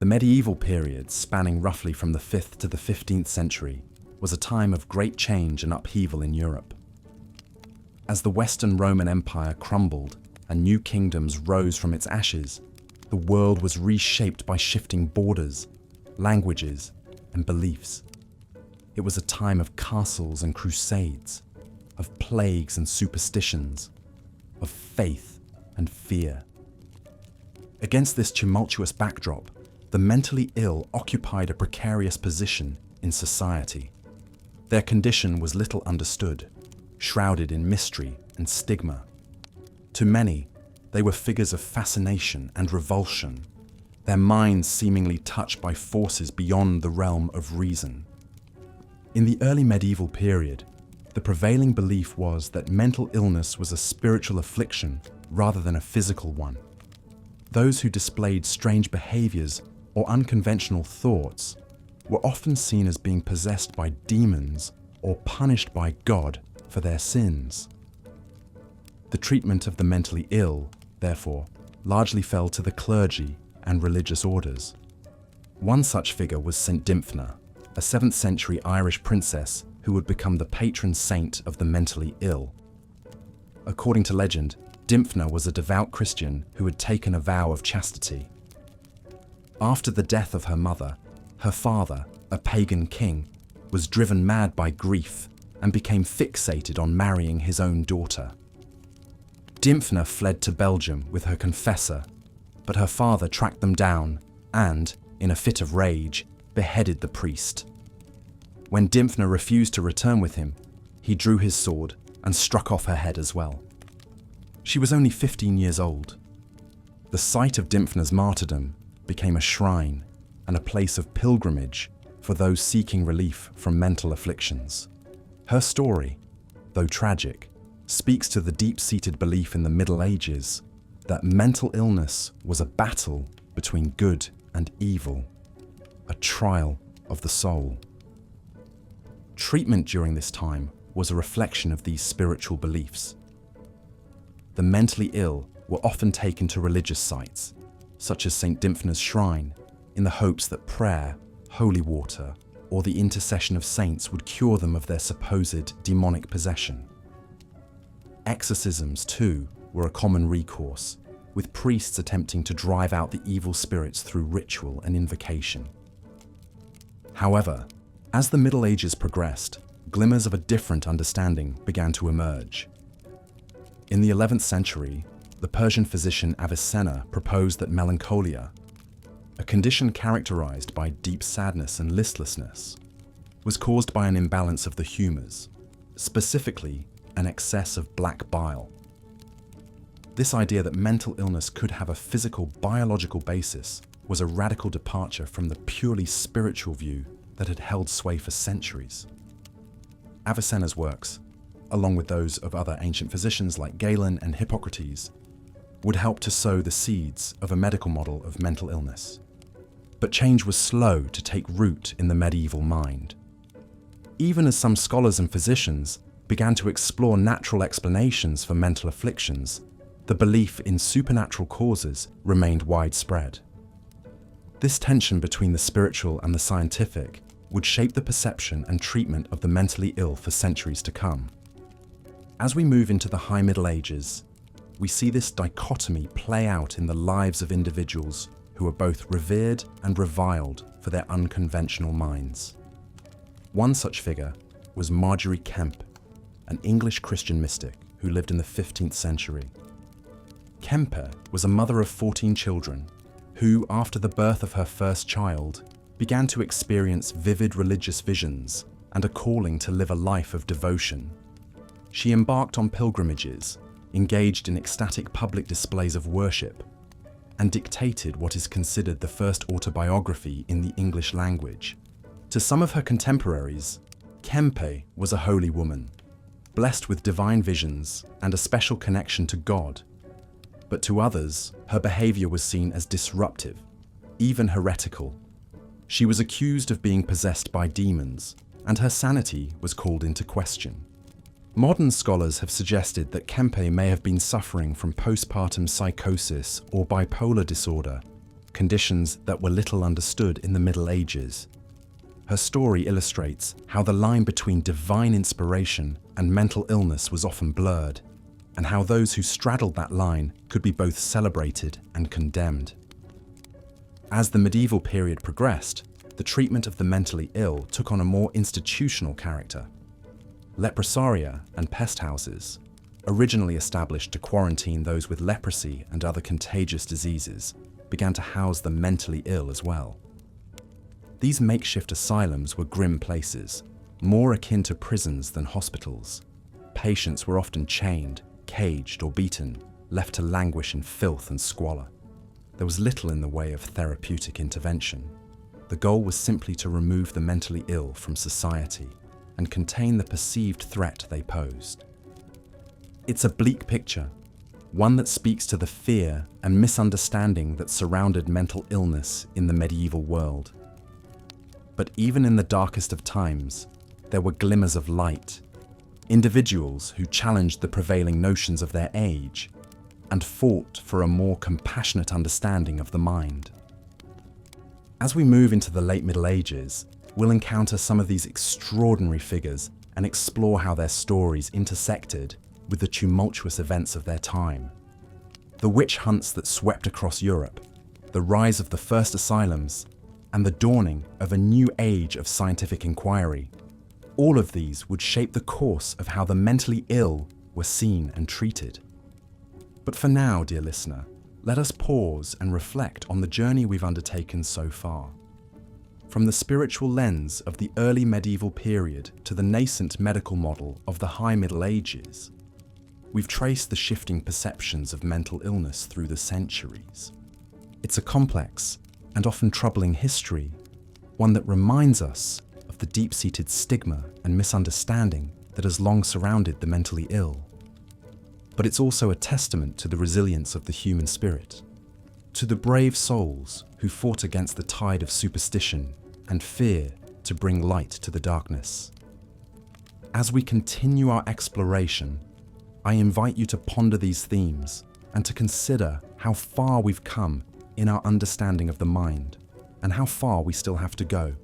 The medieval period, spanning roughly from the 5th to the 15th century, was a time of great change and upheaval in Europe. As the Western Roman Empire crumbled and new kingdoms rose from its ashes, the world was reshaped by shifting borders, languages, and beliefs. It was a time of castles and crusades, of plagues and superstitions, of faith and fear. Against this tumultuous backdrop, the mentally ill occupied a precarious position in society. Their condition was little understood, shrouded in mystery and stigma. To many, they were figures of fascination and revulsion, their minds seemingly touched by forces beyond the realm of reason. In the early medieval period, the prevailing belief was that mental illness was a spiritual affliction rather than a physical one. Those who displayed strange behaviors or unconventional thoughts were often seen as being possessed by demons or punished by God for their sins. The treatment of the mentally ill, therefore, largely fell to the clergy and religious orders. One such figure was St. Dymphna, a 7th century Irish princess who would become the patron saint of the mentally ill. According to legend, Dymphna was a devout Christian who had taken a vow of chastity. After the death of her mother, her father, a pagan king, was driven mad by grief and became fixated on marrying his own daughter. Dymphna fled to Belgium with her confessor, but her father tracked them down and, in a fit of rage, beheaded the priest. When Dymphna refused to return with him, he drew his sword and struck off her head as well. She was only 15 years old. The site of Dymphna's martyrdom became a shrine and a place of pilgrimage for those seeking relief from mental afflictions. Her story, though tragic, speaks to the deep-seated belief in the Middle Ages that mental illness was a battle between good and evil, a trial of the soul. Treatment during this time was a reflection of these spiritual beliefs. The mentally ill were often taken to religious sites, such as St. Dymphna's shrine, in the hopes that prayer, holy water, or the intercession of saints would cure them of their supposed demonic possession. Exorcisms, too, were a common recourse, with priests attempting to drive out the evil spirits through ritual and invocation. However, as the Middle Ages progressed, glimmers of a different understanding began to emerge. In the 11th century, the Persian physician Avicenna proposed that melancholia, a condition characterized by deep sadness and listlessness, was caused by an imbalance of the humors, specifically an excess of black bile. This idea that mental illness could have a physical, biological basis was a radical departure from the purely spiritual view that had held sway for centuries. Avicenna's works, along with those of other ancient physicians like Galen and Hippocrates, would help to sow the seeds of a medical model of mental illness. But change was slow to take root in the medieval mind. Even as some scholars and physicians began to explore natural explanations for mental afflictions, the belief in supernatural causes remained widespread. This tension between the spiritual and the scientific would shape the perception and treatment of the mentally ill for centuries to come. As we move into the High Middle Ages, we see this dichotomy play out in the lives of individuals who are both revered and reviled for their unconventional minds. One such figure was Margery Kempe, an English Christian mystic who lived in the 15th century. Kempe was a mother of 14 children who, after the birth of her first child, began to experience vivid religious visions and a calling to live a life of devotion. She embarked on pilgrimages, engaged in ecstatic public displays of worship, and dictated what is considered the first autobiography in the English language. To some of her contemporaries, Kempe was a holy woman, blessed with divine visions and a special connection to God. But to others, her behavior was seen as disruptive, even heretical. She was accused of being possessed by demons, and her sanity was called into question. Modern scholars have suggested that Kempe may have been suffering from postpartum psychosis or bipolar disorder, conditions that were little understood in the Middle Ages. Her story illustrates how the line between divine inspiration and mental illness was often blurred, and how those who straddled that line could be both celebrated and condemned. As the medieval period progressed, the treatment of the mentally ill took on a more institutional character. Leprosaria and pest houses, originally established to quarantine those with leprosy and other contagious diseases, began to house the mentally ill as well. These makeshift asylums were grim places, more akin to prisons than hospitals. Patients were often chained, caged or beaten, left to languish in filth and squalor. There was little in the way of therapeutic intervention. The goal was simply to remove the mentally ill from society and contain the perceived threat they posed. It's a bleak picture, one that speaks to the fear and misunderstanding that surrounded mental illness in the medieval world. But even in the darkest of times, there were glimmers of light, individuals who challenged the prevailing notions of their age and fought for a more compassionate understanding of the mind. As we move into the late Middle Ages, we'll encounter some of these extraordinary figures and explore how their stories intersected with the tumultuous events of their time. The witch hunts that swept across Europe, the rise of the first asylums, and the dawning of a new age of scientific inquiry. All of these would shape the course of how the mentally ill were seen and treated. But for now, dear listener, let us pause and reflect on the journey we've undertaken so far. From the spiritual lens of the early medieval period to the nascent medical model of the High Middle Ages, we've traced the shifting perceptions of mental illness through the centuries. It's a complex and often troubling history, one that reminds us of the deep-seated stigma and misunderstanding that has long surrounded the mentally ill. But it's also a testament to the resilience of the human spirit, to the brave souls who fought against the tide of superstition and fear to bring light to the darkness. As we continue our exploration, I invite you to ponder these themes and to consider how far we've come in our understanding of the mind and how far we still have to go.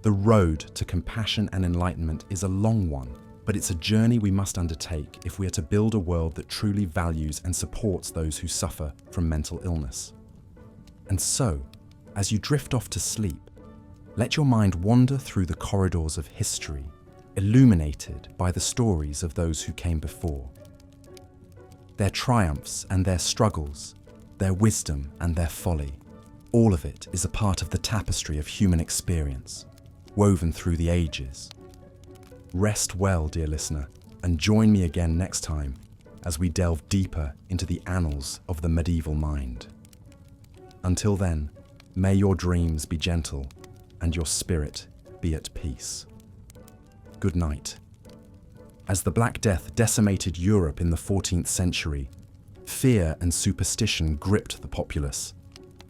The road to compassion and enlightenment is a long one, but it's a journey we must undertake if we are to build a world that truly values and supports those who suffer from mental illness. And so, as you drift off to sleep, let your mind wander through the corridors of history, illuminated by the stories of those who came before. Their triumphs and their struggles, their wisdom and their folly, all of it is a part of the tapestry of human experience, woven through the ages. Rest well, dear listener, and join me again next time as we delve deeper into the annals of the medieval mind. Until then, may your dreams be gentle and your spirit be at peace. Good night. As the Black Death decimated Europe in the 14th century, fear and superstition gripped the populace.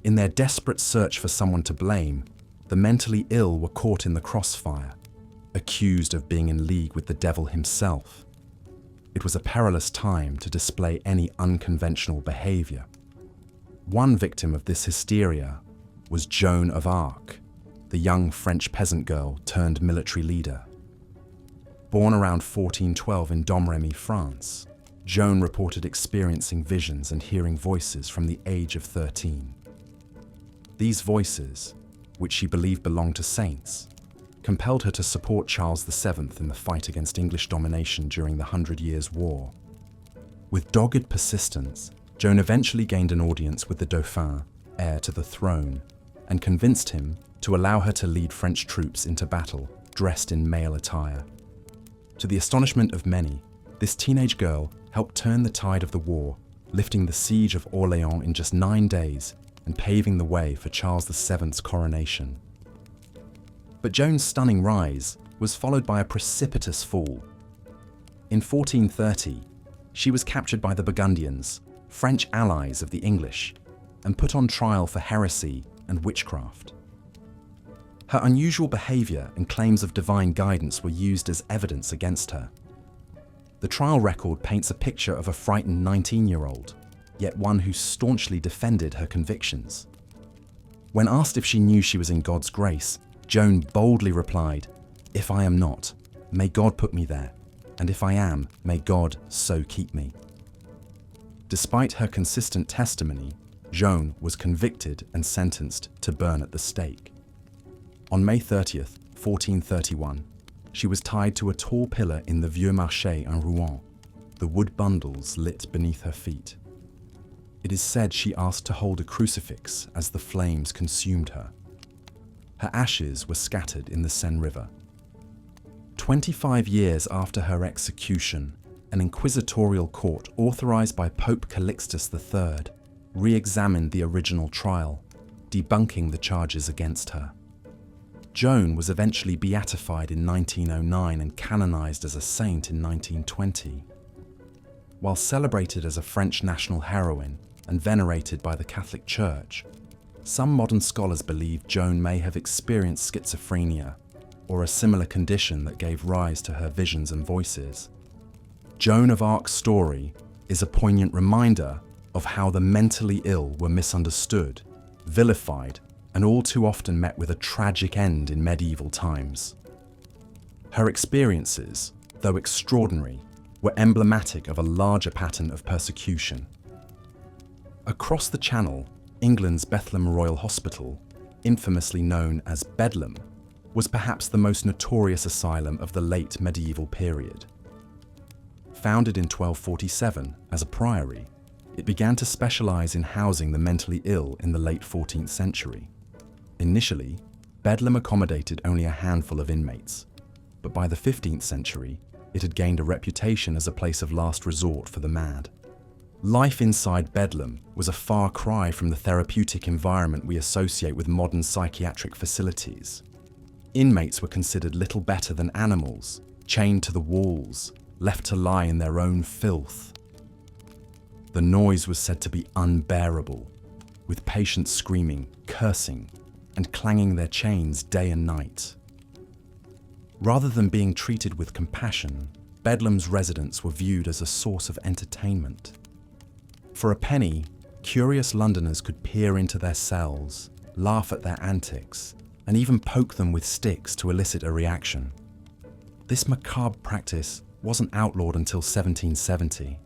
In their desperate search for someone to blame, the mentally ill were caught in the crossfire, accused of being in league with the devil himself. It was a perilous time to display any unconventional behavior. One victim of this hysteria was Joan of Arc, the young French peasant girl turned military leader. Born around 1412 in Domremy, France, Joan reported experiencing visions and hearing voices from the age of 13. These voices, which she believed belonged to saints, compelled her to support Charles VII in the fight against English domination during the 100 Years' War. With dogged persistence, Joan eventually gained an audience with the Dauphin, heir to the throne, and convinced him to allow her to lead French troops into battle, dressed in male attire. To the astonishment of many, this teenage girl helped turn the tide of the war, lifting the siege of Orléans in just 9 days and paving the way for Charles VII's coronation. But Joan's stunning rise was followed by a precipitous fall. In 1430, she was captured by the Burgundians, French allies of the English, and put on trial for heresy and witchcraft. Her unusual behaviour and claims of divine guidance were used as evidence against her. The trial record paints a picture of a frightened 19-year-old, yet one who staunchly defended her convictions. When asked if she knew she was in God's grace, Joan boldly replied, "If I am not, may God put me there, and if I am, may God so keep me." Despite her consistent testimony, Joan was convicted and sentenced to burn at the stake. On May 30th, 1431, she was tied to a tall pillar in the Vieux Marché in Rouen, the wood bundles lit beneath her feet. It is said she asked to hold a crucifix as the flames consumed her. Her ashes were scattered in the Seine River. 25 years after her execution, an inquisitorial court authorized by Pope Calixtus III re-examined the original trial, debunking the charges against her. Joan was eventually beatified in 1909 and canonized as a saint in 1920. While celebrated as a French national heroine and venerated by the Catholic Church, some modern scholars believe Joan may have experienced schizophrenia or a similar condition that gave rise to her visions and voices. Joan of Arc's story is a poignant reminder of how the mentally ill were misunderstood, vilified, and all too often met with a tragic end in medieval times. Her experiences, though extraordinary, were emblematic of a larger pattern of persecution. Across the Channel, England's Bethlehem Royal Hospital, infamously known as Bedlam, was perhaps the most notorious asylum of the late medieval period. Founded in 1247 as a priory, it began to specialize in housing the mentally ill in the late 14th century. Initially, Bedlam accommodated only a handful of inmates, but by the 15th century, it had gained a reputation as a place of last resort for the mad. Life inside Bedlam was a far cry from the therapeutic environment we associate with modern psychiatric facilities. Inmates were considered little better than animals, chained to the walls, left to lie in their own filth. The noise was said to be unbearable, with patients screaming, cursing, and clanging their chains day and night. Rather than being treated with compassion, Bedlam's residents were viewed as a source of entertainment. For a penny, curious Londoners could peer into their cells, laugh at their antics, and even poke them with sticks to elicit a reaction. This macabre practice wasn't outlawed until 1770.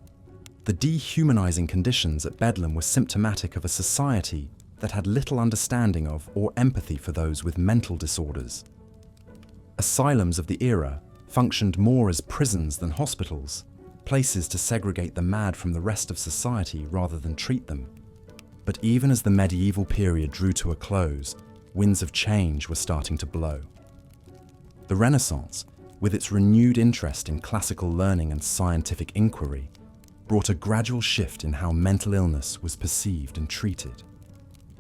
The dehumanizing conditions at Bedlam were symptomatic of a society that had little understanding of or empathy for those with mental disorders. Asylums of the era functioned more as prisons than hospitals, places to segregate the mad from the rest of society rather than treat them. But even as the medieval period drew to a close, winds of change were starting to blow. The Renaissance, with its renewed interest in classical learning and scientific inquiry, brought a gradual shift in how mental illness was perceived and treated.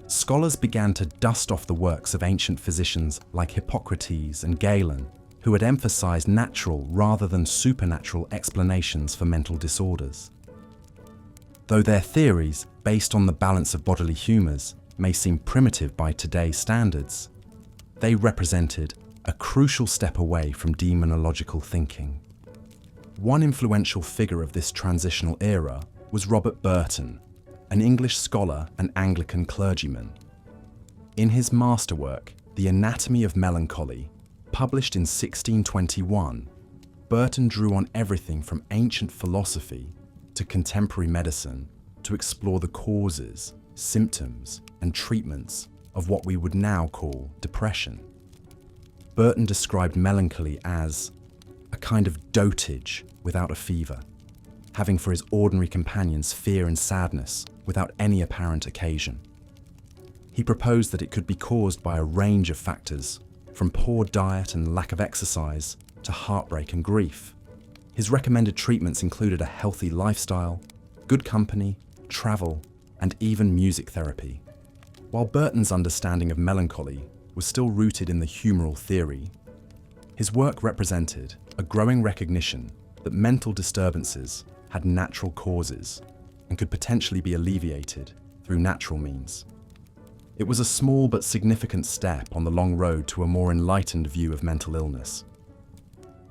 Scholars began to dust off the works of ancient physicians like Hippocrates and Galen, who had emphasized natural rather than supernatural explanations for mental disorders. Though their theories, based on the balance of bodily humors, may seem primitive by today's standards, they represented a crucial step away from demonological thinking. One influential figure of this transitional era was Robert Burton, an English scholar and Anglican clergyman. In his masterwork, The Anatomy of Melancholy, published in 1621, Burton drew on everything from ancient philosophy to contemporary medicine to explore the causes, symptoms, and treatments of what we would now call depression. Burton described melancholy as a kind of dotage without a fever, having for his ordinary companions fear and sadness without any apparent occasion. He proposed that it could be caused by a range of factors, from poor diet and lack of exercise to heartbreak and grief. His recommended treatments included a healthy lifestyle, good company, travel, and even music therapy. While Burton's understanding of melancholy was still rooted in the humoral theory, his work represented a growing recognition that mental disturbances had natural causes and could potentially be alleviated through natural means. It was a small but significant step on the long road to a more enlightened view of mental illness.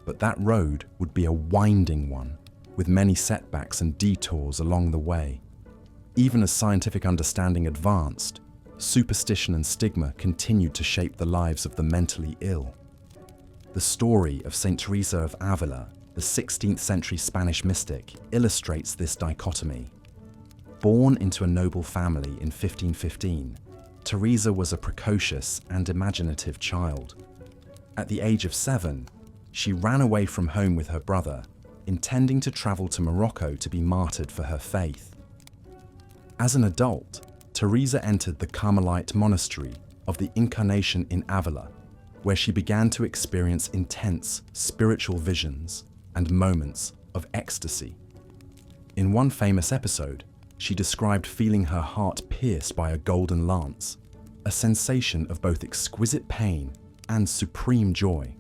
But that road would be a winding one, with many setbacks and detours along the way. Even as scientific understanding advanced, superstition and stigma continued to shape the lives of the mentally ill. The story of Saint Teresa of Ávila, the 16th century Spanish mystic, illustrates this dichotomy. Born into a noble family in 1515, Teresa was a precocious and imaginative child. At the age of 7, she ran away from home with her brother, intending to travel to Morocco to be martyred for her faith. As an adult, Teresa entered the Carmelite monastery of the Incarnation in Ávila, where she began to experience intense spiritual visions and moments of ecstasy. In one famous episode, she described feeling her heart pierced by a golden lance, a sensation of both exquisite pain and supreme joy.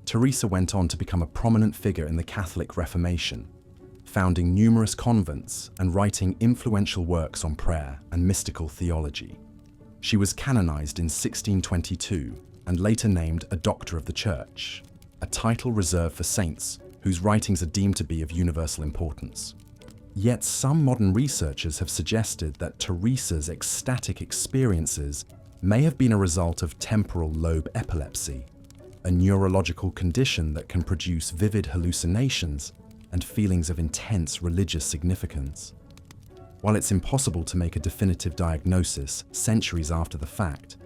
Teresa went on to become a prominent figure in the Catholic Reformation, founding numerous convents and writing influential works on prayer and mystical theology. She was canonized in 1622 and later named a Doctor of the Church, a title reserved for saints whose writings are deemed to be of universal importance. Yet some modern researchers have suggested that Teresa's ecstatic experiences may have been a result of temporal lobe epilepsy, a neurological condition that can produce vivid hallucinations and feelings of intense religious significance. While it's impossible to make a definitive diagnosis centuries after the fact,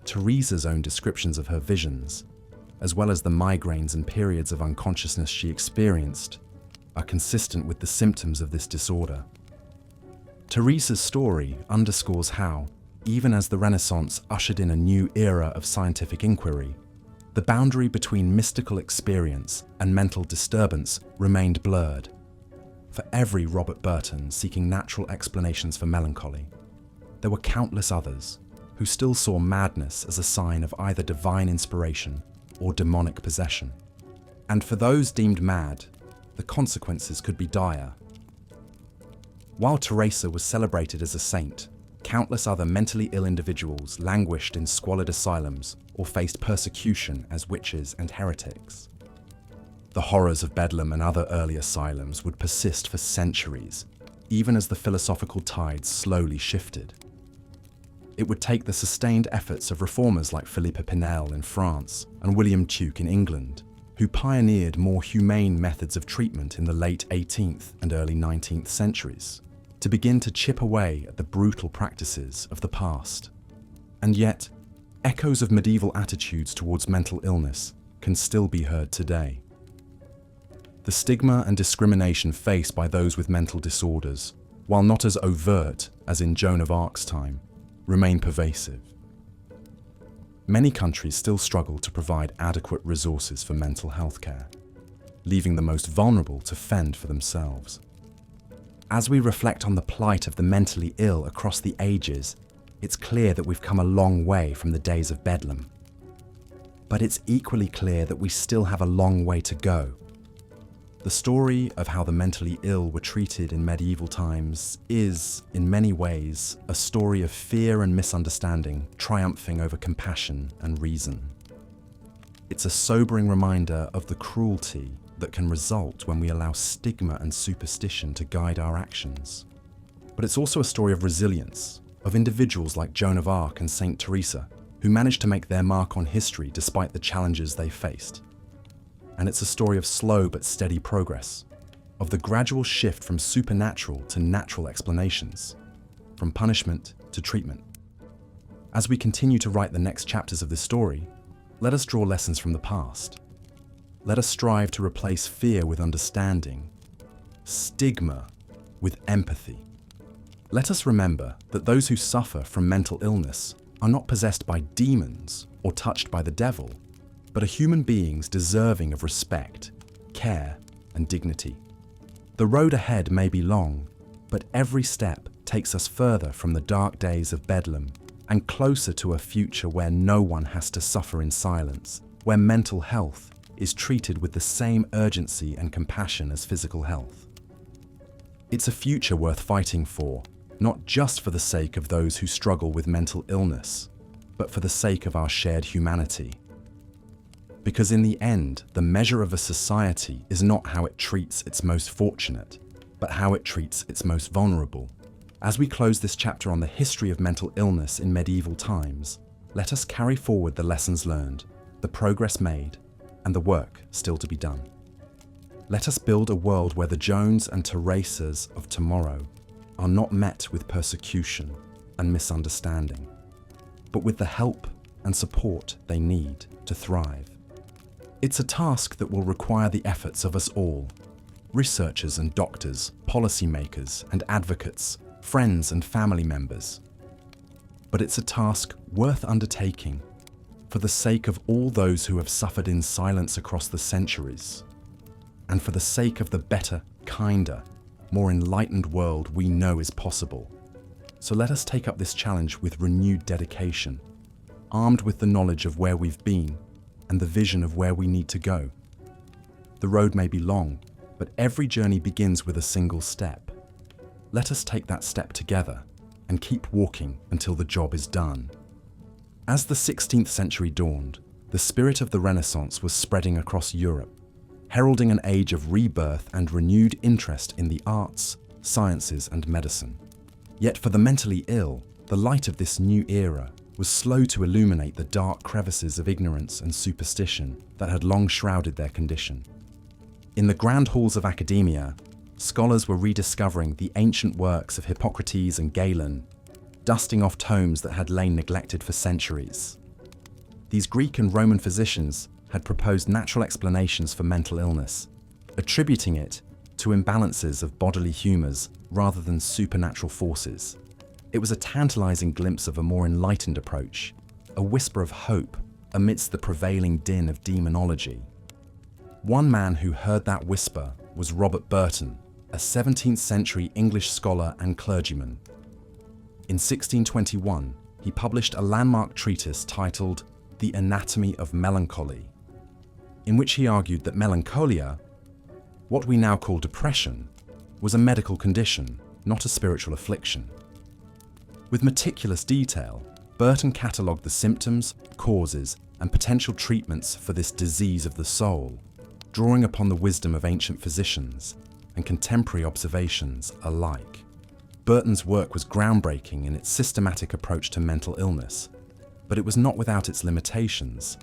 Teresa's own descriptions of her visions, as well as the migraines and periods of unconsciousness she experienced, are consistent with the symptoms of this disorder. Teresa's story underscores how, even as the Renaissance ushered in a new era of scientific inquiry, the boundary between mystical experience and mental disturbance remained blurred. For every Robert Burton seeking natural explanations for melancholy, there were countless others who still saw madness as a sign of either divine inspiration or demonic possession. And for those deemed mad, the consequences could be dire. While Teresa was celebrated as a saint, countless other mentally ill individuals languished in squalid asylums or faced persecution as witches and heretics. The horrors of Bedlam and other early asylums would persist for centuries, even as the philosophical tides slowly shifted. It would take the sustained efforts of reformers like Philippe Pinel in France and William Tuke in England, who pioneered more humane methods of treatment in the late 18th and early 19th centuries, to begin to chip away at the brutal practices of the past. And yet, echoes of medieval attitudes towards mental illness can still be heard today. The stigma and discrimination faced by those with mental disorders, while not as overt as in Joan of Arc's time, remain pervasive. Many countries still struggle to provide adequate resources for mental health care, leaving the most vulnerable to fend for themselves. As we reflect on the plight of the mentally ill across the ages, it's clear that we've come a long way from the days of Bedlam. But it's equally clear that we still have a long way to go. The story of how the mentally ill were treated in medieval times is, in many ways, a story of fear and misunderstanding triumphing over compassion and reason. It's a sobering reminder of the cruelty that can result when we allow stigma and superstition to guide our actions. But it's also a story of resilience, of individuals like Joan of Arc and Saint Teresa, who managed to make their mark on history despite the challenges they faced. And it's a story of slow but steady progress, of the gradual shift from supernatural to natural explanations, from punishment to treatment. As we continue to write the next chapters of this story, let us draw lessons from the past. Let us strive to replace fear with understanding, stigma with empathy. Let us remember that those who suffer from mental illness are not possessed by demons or touched by the devil, but are human beings deserving of respect, care, and dignity. The road ahead may be long, but every step takes us further from the dark days of Bedlam and closer to a future where no one has to suffer in silence, where mental health is treated with the same urgency and compassion as physical health. It's a future worth fighting for, not just for the sake of those who struggle with mental illness, but for the sake of our shared humanity. Because in the end, the measure of a society is not how it treats its most fortunate, but how it treats its most vulnerable. As we close this chapter on the history of mental illness in medieval times, let us carry forward the lessons learned, the progress made, and the work still to be done. Let us build a world where the Joans and Teresas of tomorrow are not met with persecution and misunderstanding, but with the help and support they need to thrive. It's a task that will require the efforts of us all, researchers and doctors, policymakers and advocates, friends and family members. But it's a task worth undertaking for the sake of all those who have suffered in silence across the centuries, and for the sake of the better, kinder, more enlightened world we know is possible. So let us take up this challenge with renewed dedication, armed with the knowledge of where we've been and the vision of where we need to go. The road may be long, but every journey begins with a single step. Let us take that step together and keep walking until the job is done. As the 16th century dawned, the spirit of the Renaissance was spreading across Europe, heralding an age of rebirth and renewed interest in the arts, sciences, and medicine. Yet for the mentally ill, the light of this new era was slow to illuminate the dark crevices of ignorance and superstition that had long shrouded their condition. In the grand halls of academia, scholars were rediscovering the ancient works of Hippocrates and Galen, dusting off tomes that had lain neglected for centuries. These Greek and Roman physicians had proposed natural explanations for mental illness, attributing it to imbalances of bodily humours rather than supernatural forces. It was a tantalizing glimpse of a more enlightened approach, a whisper of hope amidst the prevailing din of demonology. One man who heard that whisper was Robert Burton, a 17th century English scholar and clergyman. In 1621, he published a landmark treatise titled The Anatomy of Melancholy, in which he argued that melancholia, what we now call depression, was a medical condition, not a spiritual affliction. With meticulous detail, Burton catalogued the symptoms, causes, and potential treatments for this disease of the soul, drawing upon the wisdom of ancient physicians and contemporary observations alike. Burton's work was groundbreaking in its systematic approach to mental illness, but it was not without its limitations.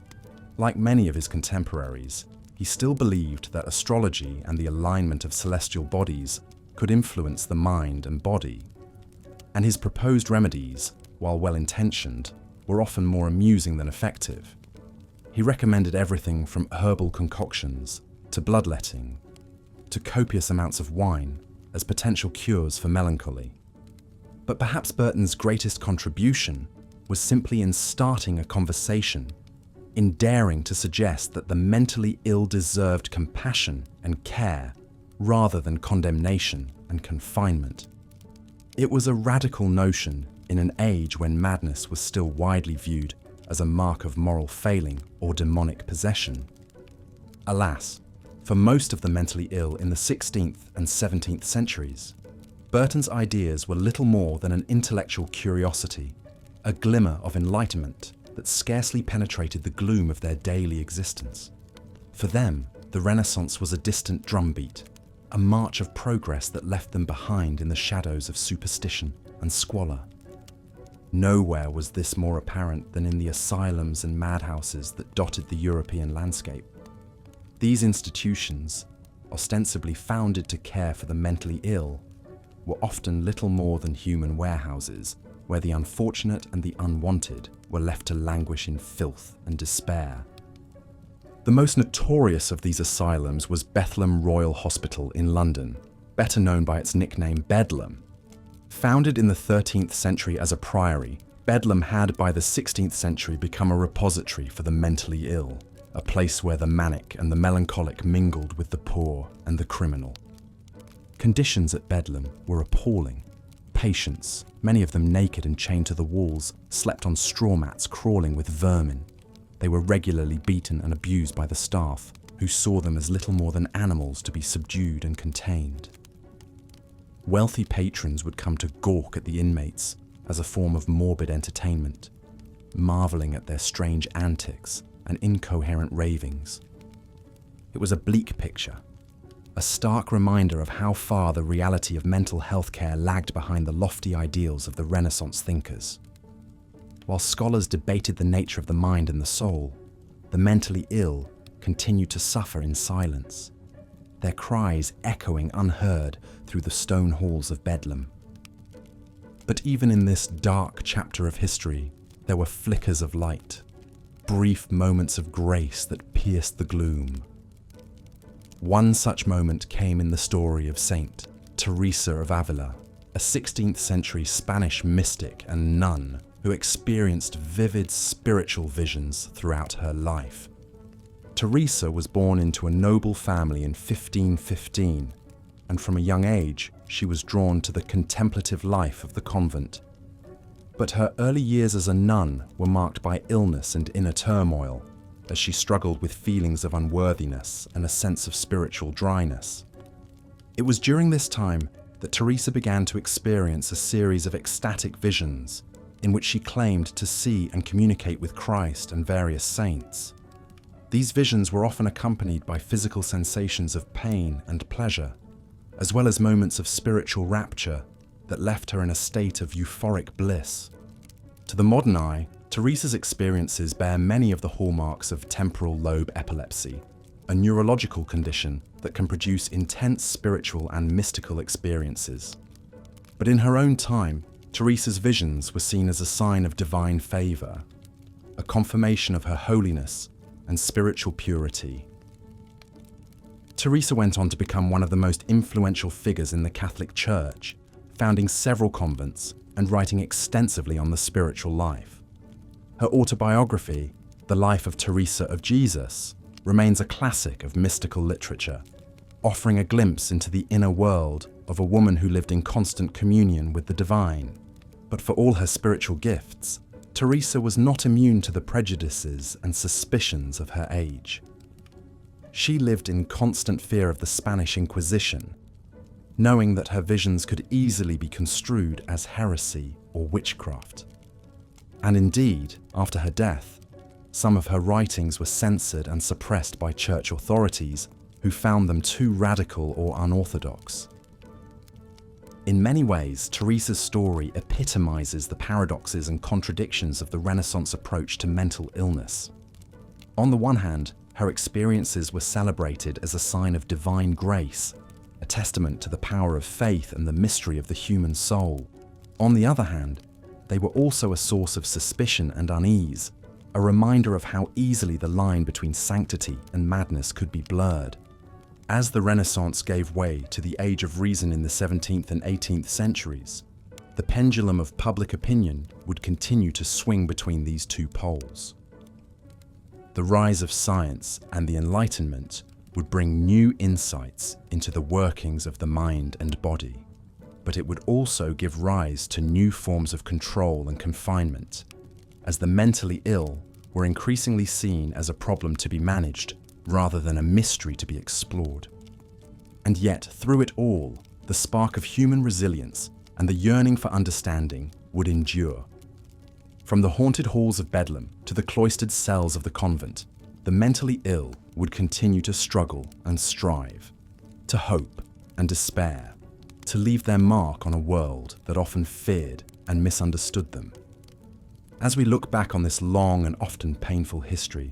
Like many of his contemporaries, he still believed that astrology and the alignment of celestial bodies could influence the mind and body, and his proposed remedies, while well-intentioned, were often more amusing than effective. He recommended everything from herbal concoctions to bloodletting to copious amounts of wine as potential cures for melancholy. But perhaps Burton's greatest contribution was simply in starting a conversation, in daring to suggest that the mentally ill deserved compassion and care rather than condemnation and confinement. It was a radical notion in an age when madness was still widely viewed as a mark of moral failing or demonic possession. Alas, for most of the mentally ill in the 16th and 17th centuries, Burton's ideas were little more than an intellectual curiosity, a glimmer of enlightenment that scarcely penetrated the gloom of their daily existence. For them, the Renaissance was a distant drumbeat, a march of progress that left them behind in the shadows of superstition and squalor. Nowhere was this more apparent than in the asylums and madhouses that dotted the European landscape. These institutions, ostensibly founded to care for the mentally ill, were often little more than human warehouses where the unfortunate and the unwanted were left to languish in filth and despair. The most notorious of these asylums was Bethlem Royal Hospital in London, better known by its nickname Bedlam. Founded in the 13th century as a priory, Bedlam had by the 16th century become a repository for the mentally ill, a place where the manic and the melancholic mingled with the poor and the criminal. Conditions at Bedlam were appalling. Patients, many of them naked and chained to the walls, slept on straw mats crawling with vermin. They were regularly beaten and abused by the staff, who saw them as little more than animals to be subdued and contained. Wealthy patrons would come to gawk at the inmates as a form of morbid entertainment, marvelling at their strange antics and incoherent ravings. It was a bleak picture, a stark reminder of how far the reality of mental health care lagged behind the lofty ideals of the Renaissance thinkers. While scholars debated the nature of the mind and the soul, the mentally ill continued to suffer in silence, their cries echoing unheard through the stone halls of Bedlam. But even in this dark chapter of history, there were flickers of light, brief moments of grace that pierced the gloom. One such moment came in the story of Saint Teresa of Ávila, a 16th century Spanish mystic and nun who experienced vivid spiritual visions throughout her life. Teresa was born into a noble family in 1515, and from a young age she was drawn to the contemplative life of the convent. But her early years as a nun were marked by illness and inner turmoil, as she struggled with feelings of unworthiness and a sense of spiritual dryness. It was during this time that Teresa began to experience a series of ecstatic visions in which she claimed to see and communicate with Christ and various saints. These visions were often accompanied by physical sensations of pain and pleasure, as well as moments of spiritual rapture that left her in a state of euphoric bliss. To the modern eye, Teresa's experiences bear many of the hallmarks of temporal lobe epilepsy, a neurological condition that can produce intense spiritual and mystical experiences. But in her own time, Teresa's visions were seen as a sign of divine favor, a confirmation of her holiness and spiritual purity. Teresa went on to become one of the most influential figures in the Catholic Church, founding several convents and writing extensively on the spiritual life. Her autobiography, The Life of Teresa of Jesus, remains a classic of mystical literature, offering a glimpse into the inner world of a woman who lived in constant communion with the divine. But for all her spiritual gifts, Teresa was not immune to the prejudices and suspicions of her age. She lived in constant fear of the Spanish Inquisition, knowing that her visions could easily be construed as heresy or witchcraft. And indeed, after her death, some of her writings were censored and suppressed by church authorities who found them too radical or unorthodox. In many ways, Teresa's story epitomizes the paradoxes and contradictions of the Renaissance approach to mental illness. On the one hand, her experiences were celebrated as a sign of divine grace, a testament to the power of faith and the mystery of the human soul. On the other hand, they were also a source of suspicion and unease, a reminder of how easily the line between sanctity and madness could be blurred. As the Renaissance gave way to the Age of Reason in the 17th and 18th centuries, the pendulum of public opinion would continue to swing between these two poles. The rise of science and the Enlightenment would bring new insights into the workings of the mind and body, but it would also give rise to new forms of control and confinement, as the mentally ill were increasingly seen as a problem to be managed rather than a mystery to be explored. And yet, through it all, the spark of human resilience and the yearning for understanding would endure. From the haunted halls of Bedlam to the cloistered cells of the convent, the mentally ill would continue to struggle and strive, to hope and despair, to leave their mark on a world that often feared and misunderstood them. As we look back on this long and often painful history,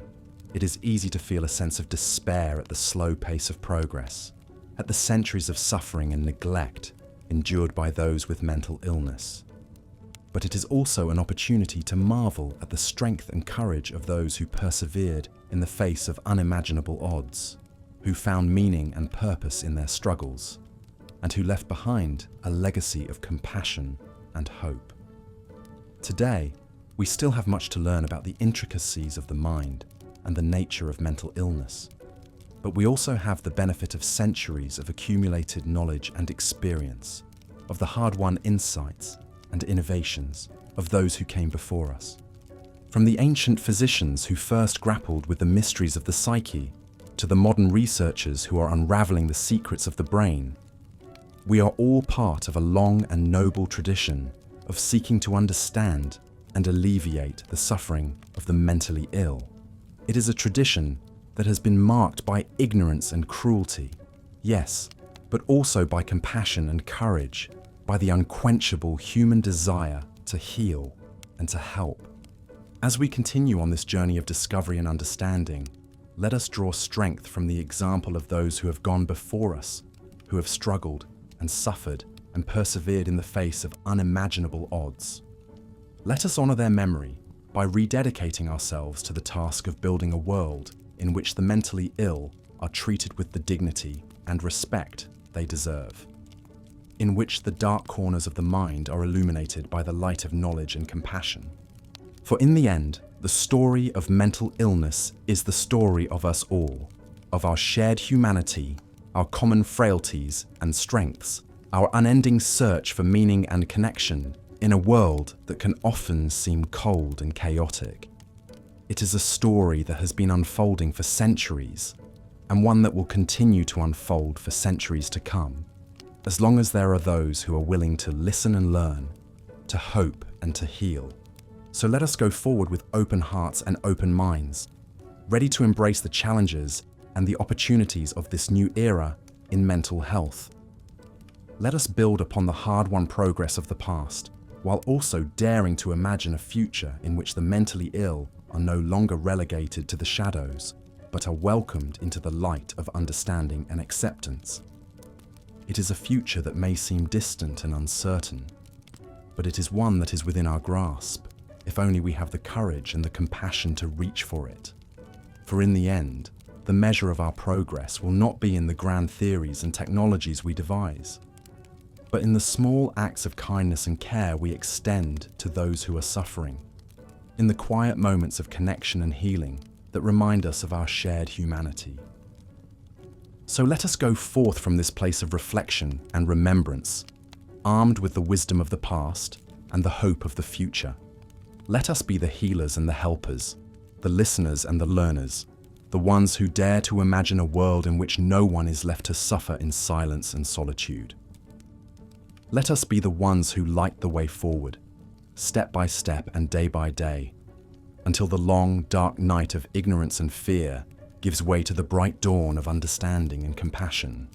it is easy to feel a sense of despair at the slow pace of progress, at the centuries of suffering and neglect endured by those with mental illness. But it is also an opportunity to marvel at the strength and courage of those who persevered in the face of unimaginable odds, who found meaning and purpose in their struggles, and who left behind a legacy of compassion and hope. Today, we still have much to learn about the intricacies of the mind and the nature of mental illness, but we also have the benefit of centuries of accumulated knowledge and experience, of the hard-won insights and innovations of those who came before us. From the ancient physicians who first grappled with the mysteries of the psyche, to the modern researchers who are unraveling the secrets of the brain, we are all part of a long and noble tradition of seeking to understand and alleviate the suffering of the mentally ill. It is a tradition that has been marked by ignorance and cruelty, Yes, but also by compassion and courage, by the unquenchable human desire to heal and to help. As we continue on this journey of discovery and understanding, let us draw strength from the example of those who have gone before us, who have struggled and suffered and persevered in the face of unimaginable odds. Let us honor their memory by rededicating ourselves to the task of building a world in which the mentally ill are treated with the dignity and respect they deserve, in which the dark corners of the mind are illuminated by the light of knowledge and compassion. For in the end, the story of mental illness is the story of us all, of our shared humanity, our common frailties and strengths, our unending search for meaning and connection in a world that can often seem cold and chaotic. It is a story that has been unfolding for centuries, and one that will continue to unfold for centuries to come, as long as there are those who are willing to listen and learn, to hope and to heal. So let us go forward with open hearts and open minds, ready to embrace the challenges and the opportunities of this new era in mental health. Let us build upon the hard-won progress of the past, while also daring to imagine a future in which the mentally ill are no longer relegated to the shadows, but are welcomed into the light of understanding and acceptance. It is a future that may seem distant and uncertain, but it is one that is within our grasp, if only we have the courage and the compassion to reach for it. For in the end, the measure of our progress will not be in the grand theories and technologies we devise, but in the small acts of kindness and care we extend to those who are suffering, in the quiet moments of connection and healing that remind us of our shared humanity. So let us go forth from this place of reflection and remembrance, armed with the wisdom of the past and the hope of the future. Let us be the healers and the helpers, the listeners and the learners, the ones who dare to imagine a world in which no one is left to suffer in silence and solitude. Let us be the ones who light the way forward, step by step and day by day, until the long, dark night of ignorance and fear gives way to the bright dawn of understanding and compassion.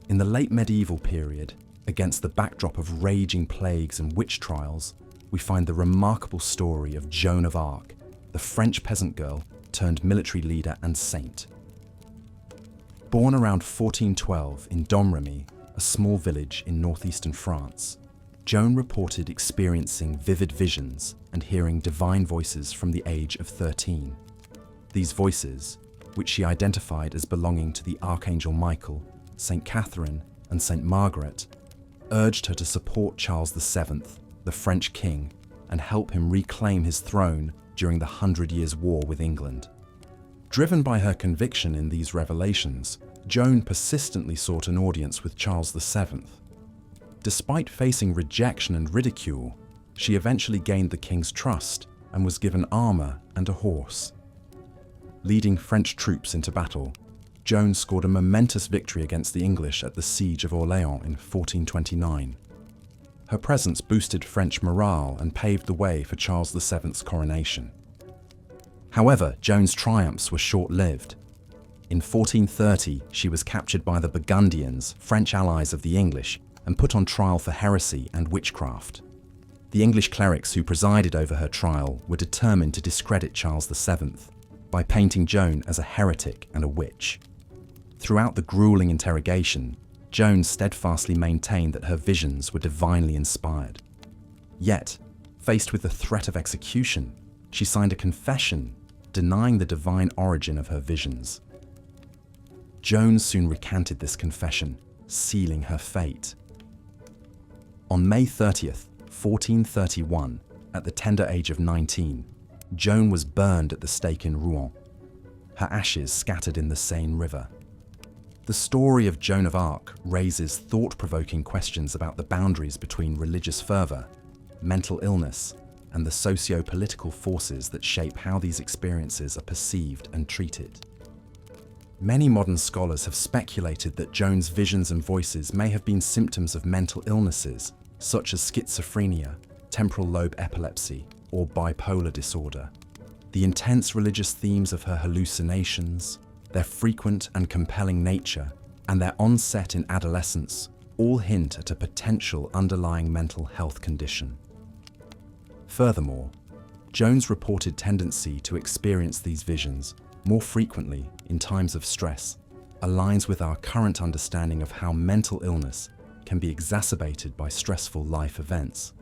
In the late medieval period, against the backdrop of raging plagues and witch trials, we find the remarkable story of Joan of Arc, the French peasant girl turned military leader and saint. Born around 1412 in Domremy, a small village in northeastern France, Joan reported experiencing vivid visions and hearing divine voices from the age of 13. These voices, which she identified as belonging to the Archangel Michael, Saint Catherine, and Saint Margaret, urged her to support Charles VII, the French king, and help him reclaim his throne during the 100 Years' War with England. Driven by her conviction in these revelations, Joan persistently sought an audience with Charles VII. Despite facing rejection and ridicule, she eventually gained the king's trust and was given armor and a horse. Leading French troops into battle, Joan scored a momentous victory against the English at the Siege of Orleans in 1429. Her presence boosted French morale and paved the way for Charles VII's coronation. However, Joan's triumphs were short-lived. In 1430, she was captured by the Burgundians, French allies of the English, and put on trial for heresy and witchcraft. The English clerics who presided over her trial were determined to discredit Charles VII by painting Joan as a heretic and a witch. Throughout the grueling interrogation, Joan steadfastly maintained that her visions were divinely inspired. Yet, faced with the threat of execution, she signed a confession denying the divine origin of her visions. Joan soon recanted this confession, sealing her fate. On May 30th, 1431, at the tender age of 19, Joan was burned at the stake in Rouen, her ashes scattered in the Seine River. The story of Joan of Arc raises thought-provoking questions about the boundaries between religious fervor, mental illness, and the socio-political forces that shape how these experiences are perceived and treated. Many modern scholars have speculated that Joan's visions and voices may have been symptoms of mental illnesses, such as schizophrenia, temporal lobe epilepsy, or bipolar disorder. The intense religious themes of her hallucinations, their frequent and compelling nature, and their onset in adolescence all hint at a potential underlying mental health condition. Furthermore, Joan's reported tendency to experience these visions more frequently in times of stress aligns with our current understanding of how mental illness can be exacerbated by stressful life events.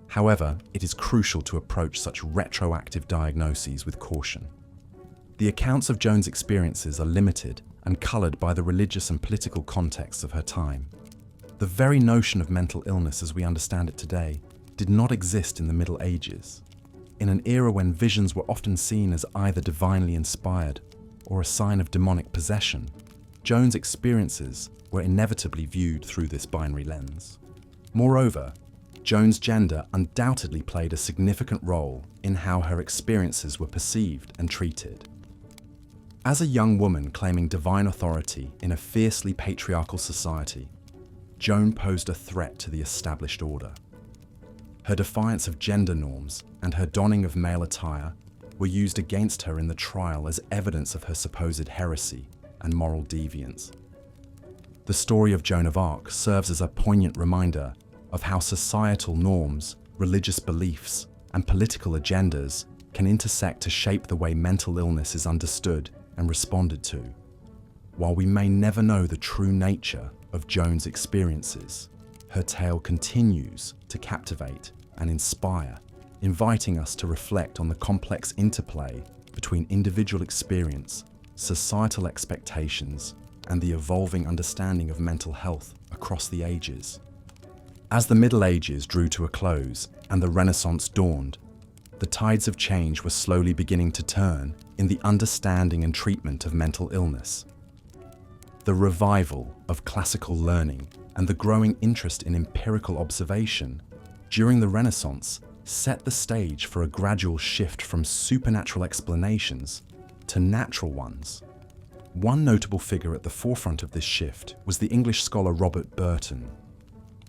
However, it is crucial to approach such retroactive diagnoses with caution. The accounts of Joan's experiences are limited and coloured by the religious and political contexts of her time. The very notion of mental illness as we understand it today did not exist in the Middle Ages, in an era when visions were often seen as either divinely inspired or a sign of demonic possession. Joan's experiences were inevitably viewed through this binary lens. Moreover, Joan's gender undoubtedly played a significant role in how her experiences were perceived and treated. As a young woman claiming divine authority in a fiercely patriarchal society, Joan posed a threat to the established order. Her defiance of gender norms and her donning of male attire were used against her in the trial as evidence of her supposed heresy and moral deviance. The story of Joan of Arc serves as a poignant reminder of how societal norms, religious beliefs, and political agendas can intersect to shape the way mental illness is understood and responded to. While we may never know the true nature of Joan's experiences, her tale continues to captivate and inspire, inviting us to reflect on the complex interplay between individual experience, societal expectations, and the evolving understanding of mental health across the ages. As the Middle Ages drew to a close and the Renaissance dawned, the tides of change were slowly beginning to turn in the understanding and treatment of mental illness. The revival of classical learning and the growing interest in empirical observation during the Renaissance set the stage for a gradual shift from supernatural explanations to natural ones. One notable figure at the forefront of this shift was the English scholar Robert Burton.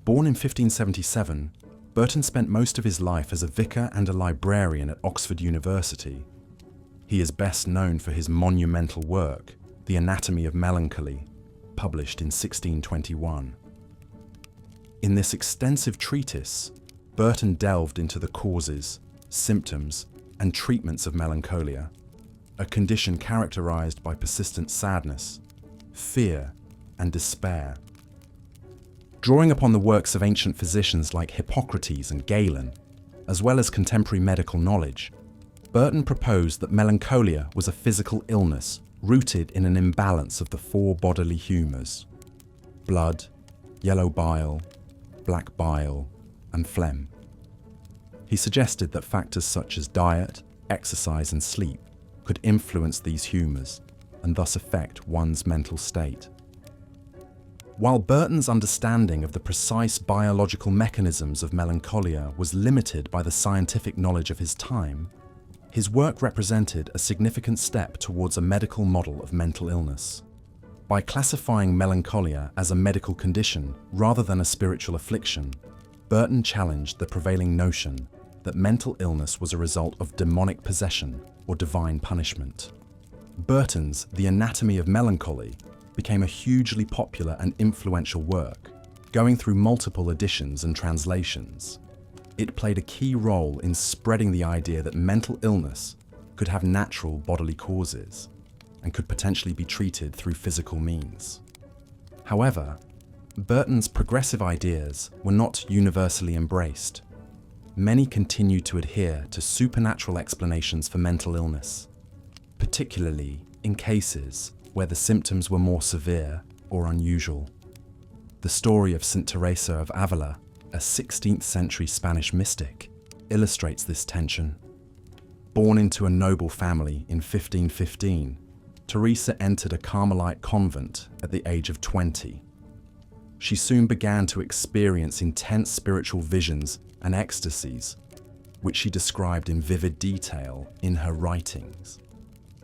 Born in 1577, Burton spent most of his life as a vicar and a librarian at Oxford University. He is best known for his monumental work, The Anatomy of Melancholy, published in 1621. In this extensive treatise, Burton delved into the causes, symptoms, and treatments of melancholia, a condition characterized by persistent sadness, fear, and despair. Drawing upon the works of ancient physicians like Hippocrates and Galen, as well as contemporary medical knowledge, Burton proposed that melancholia was a physical illness rooted in an imbalance of the four bodily humours: blood, yellow bile, black bile, and phlegm. He suggested that factors such as diet, exercise, and sleep could influence these humours and thus affect one's mental state. While Burton's understanding of the precise biological mechanisms of melancholia was limited by the scientific knowledge of his time, his work represented a significant step towards a medical model of mental illness. By classifying melancholia as a medical condition rather than a spiritual affliction, Burton challenged the prevailing notion that mental illness was a result of demonic possession or divine punishment. Burton's The Anatomy of Melancholy became a hugely popular and influential work, going through multiple editions and translations. It played a key role in spreading the idea that mental illness could have natural bodily causes and could potentially be treated through physical means. However, Burton's progressive ideas were not universally embraced. Many continued to adhere to supernatural explanations for mental illness, particularly in cases where the symptoms were more severe or unusual. The story of St. Teresa of Ávila, a 16th century Spanish mystic, illustrates this tension. Born into a noble family in 1515, Teresa entered a Carmelite convent at the age of 20. She soon began to experience intense spiritual visions and ecstasies, which she described in vivid detail in her writings.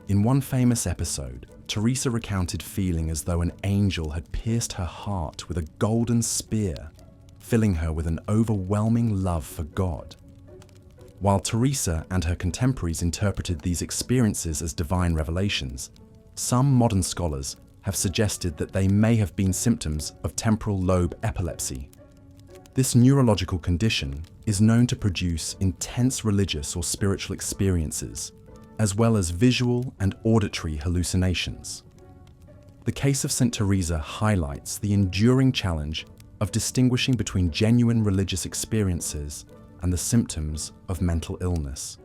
In one famous episode, Teresa recounted feeling as though an angel had pierced her heart with a golden spear, filling her with an overwhelming love for God. While Teresa and her contemporaries interpreted these experiences as divine revelations, some modern scholars have suggested that they may have been symptoms of temporal lobe epilepsy. This neurological condition is known to produce intense religious or spiritual experiences, as well as visual and auditory hallucinations. The case of St. Teresa highlights the enduring challenge of distinguishing between genuine religious experiences and the symptoms of mental illness.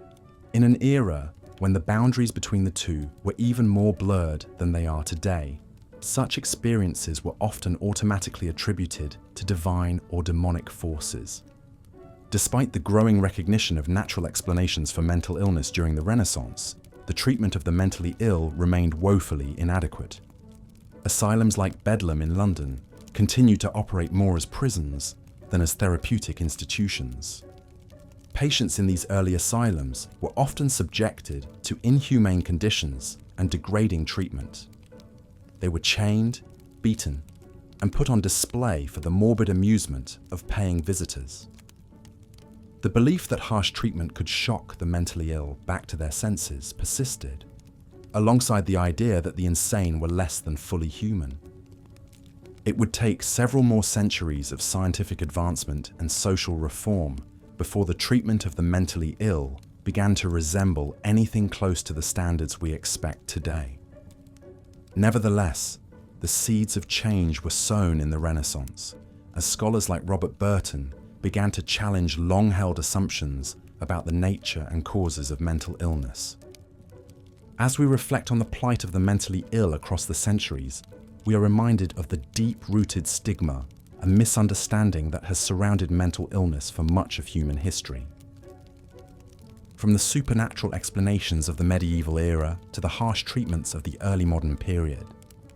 In an era when the boundaries between the two were even more blurred than they are today, such experiences were often automatically attributed to divine or demonic forces. Despite the growing recognition of natural explanations for mental illness during the Renaissance, the treatment of the mentally ill remained woefully inadequate. Asylums like Bedlam in London continue to operate more as prisons than as therapeutic institutions. Patients in these early asylums were often subjected to inhumane conditions and degrading treatment. They were chained, beaten, and put on display for the morbid amusement of paying visitors. The belief that harsh treatment could shock the mentally ill back to their senses persisted, alongside the idea that the insane were less than fully human. It would take several more centuries of scientific advancement and social reform before the treatment of the mentally ill began to resemble anything close to the standards we expect today. Nevertheless, the seeds of change were sown in the Renaissance, as scholars like Robert Burton began to challenge long-held assumptions about the nature and causes of mental illness. As we reflect on the plight of the mentally ill across the centuries, we are reminded of the deep-rooted stigma and misunderstanding that has surrounded mental illness for much of human history. From the supernatural explanations of the medieval era to the harsh treatments of the early modern period,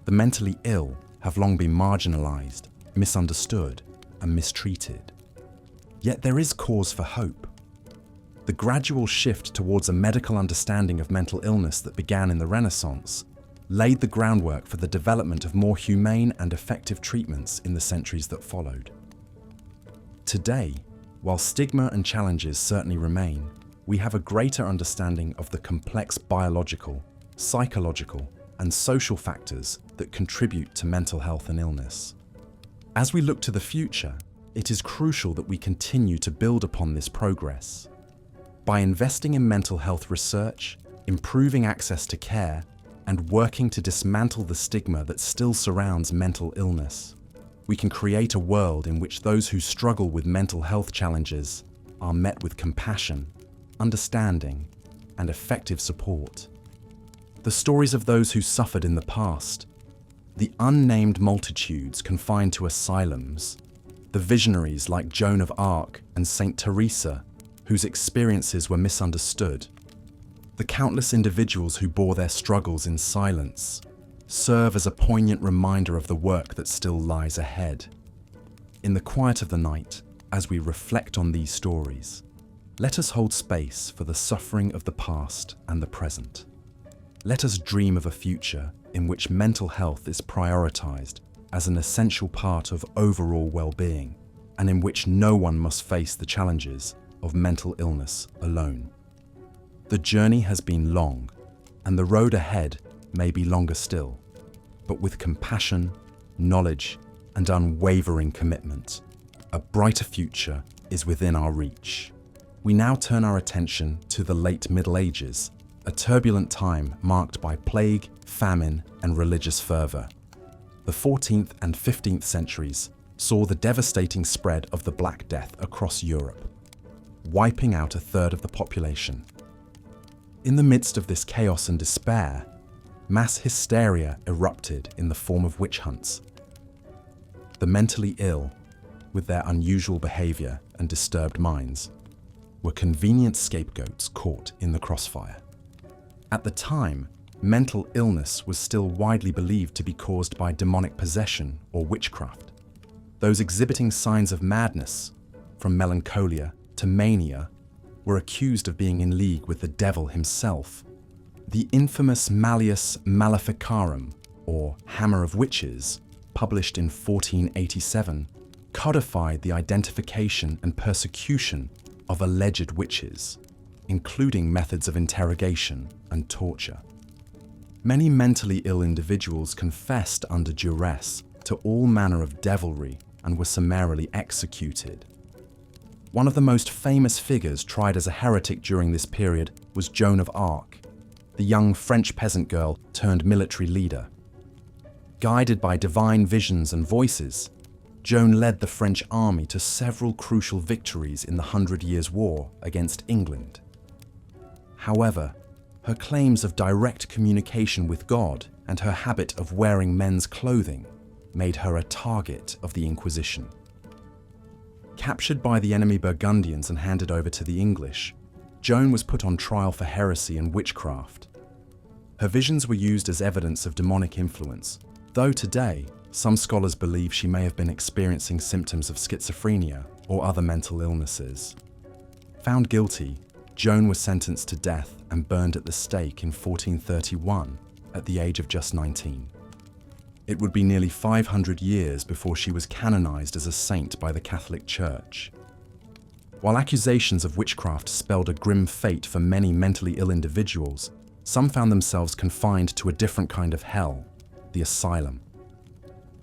the mentally ill have long been marginalized, misunderstood, and mistreated. Yet there is cause for hope. The gradual shift towards a medical understanding of mental illness that began in the Renaissance laid the groundwork for the development of more humane and effective treatments in the centuries that followed. Today, while stigma and challenges certainly remain, we have a greater understanding of the complex biological, psychological, and social factors that contribute to mental health and illness. As we look to the future, it is crucial that we continue to build upon this progress. By investing in mental health research, improving access to care, and working to dismantle the stigma that still surrounds mental illness, we can create a world in which those who struggle with mental health challenges are met with compassion, understanding, and effective support. The stories of those who suffered in the past, the unnamed multitudes confined to asylums, the visionaries like Joan of Arc and St. Teresa, whose experiences were misunderstood, the countless individuals who bore their struggles in silence, serve as a poignant reminder of the work that still lies ahead. In the quiet of the night, as we reflect on these stories, let us hold space for the suffering of the past and the present. Let us dream of a future in which mental health is prioritized as an essential part of overall well-being, and in which no one must face the challenges of mental illness alone. The journey has been long, and the road ahead may be longer still, but with compassion, knowledge, and unwavering commitment, a brighter future is within our reach. We now turn our attention to the late Middle Ages, a turbulent time marked by plague, famine, and religious fervor. The 14th and 15th centuries saw the devastating spread of the Black Death across Europe, wiping out a third of the population. In the midst of this chaos and despair, mass hysteria erupted in the form of witch hunts. The mentally ill, with their unusual behavior and disturbed minds, were convenient scapegoats caught in the crossfire. At the time, mental illness was still widely believed to be caused by demonic possession or witchcraft. Those exhibiting signs of madness, from melancholia to mania, were accused of being in league with the devil himself. The infamous Malleus Maleficarum, or Hammer of Witches, published in 1487, codified the identification and persecution of alleged witches, including methods of interrogation and torture. Many mentally ill individuals confessed under duress to all manner of devilry and were summarily executed. One of the most famous figures tried as a heretic during this period was Joan of Arc, the young French peasant girl turned military leader. Guided by divine visions and voices, Joan led the French army to several crucial victories in the 100 Years' War against England. However, her claims of direct communication with God and her habit of wearing men's clothing made her a target of the Inquisition. Captured by the enemy Burgundians and handed over to the English, Joan was put on trial for heresy and witchcraft. Her visions were used as evidence of demonic influence, though today, some scholars believe she may have been experiencing symptoms of schizophrenia or other mental illnesses. Found guilty, Joan was sentenced to death and burned at the stake in 1431 at the age of just 19. It would be nearly 500 years before she was canonized as a saint by the Catholic Church. While accusations of witchcraft spelled a grim fate for many mentally ill individuals, some found themselves confined to a different kind of hell, the asylum.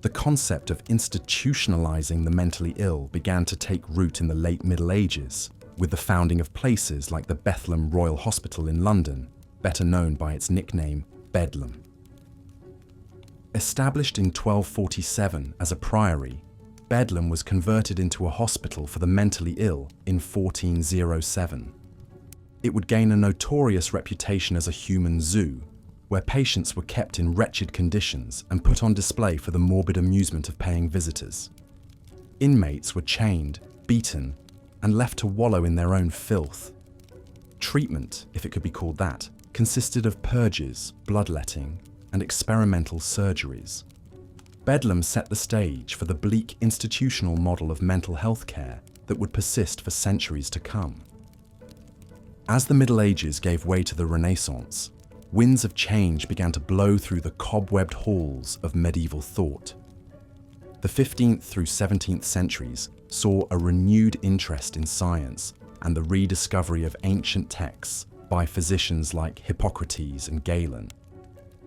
The concept of institutionalizing the mentally ill began to take root in the late Middle Ages, with the founding of places like the Bethlehem Royal Hospital in London, better known by its nickname Bedlam. Established in 1247 as a priory, Bedlam was converted into a hospital for the mentally ill in 1407. It would gain a notorious reputation as a human zoo, where patients were kept in wretched conditions and put on display for the morbid amusement of paying visitors. Inmates were chained, beaten, and left to wallow in their own filth. Treatment, if it could be called that, consisted of purges, bloodletting, and experimental surgeries. Bedlam set the stage for the bleak institutional model of mental health care that would persist for centuries to come. As the Middle Ages gave way to the Renaissance, winds of change began to blow through the cobwebbed halls of medieval thought. The 15th through 17th centuries saw a renewed interest in science and the rediscovery of ancient texts by physicians like Hippocrates and Galen.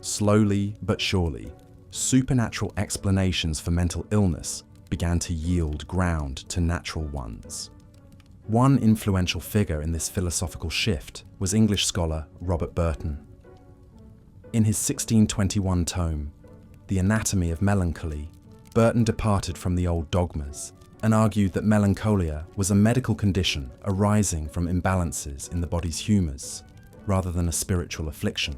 Slowly but surely, supernatural explanations for mental illness began to yield ground to natural ones. One influential figure in this philosophical shift was English scholar Robert Burton. In his 1621 tome, The Anatomy of Melancholy, Burton departed from the old dogmas and argued that melancholia was a medical condition arising from imbalances in the body's humours, rather than a spiritual affliction.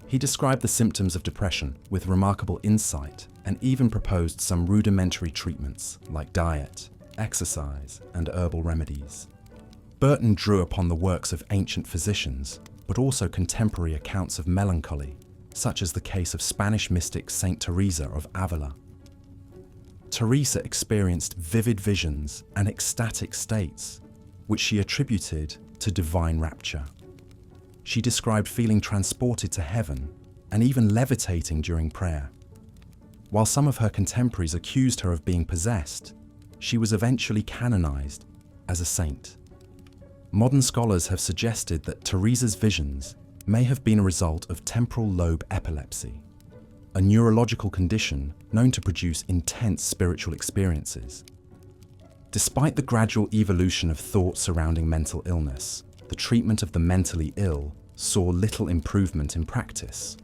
He described the symptoms of depression with remarkable insight and even proposed some rudimentary treatments like diet, exercise, and herbal remedies. Burton drew upon the works of ancient physicians, but also contemporary accounts of melancholy, such as the case of Spanish mystic Saint Teresa of Ávila. Teresa experienced vivid visions and ecstatic states, which she attributed to divine rapture. She described feeling transported to heaven and even levitating during prayer. While some of her contemporaries accused her of being possessed, she was eventually canonized as a saint. Modern scholars have suggested that Teresa's visions may have been a result of temporal lobe epilepsy, a neurological condition known to produce intense spiritual experiences. Despite the gradual evolution of thought surrounding mental illness, the treatment of the mentally ill saw little improvement in practice.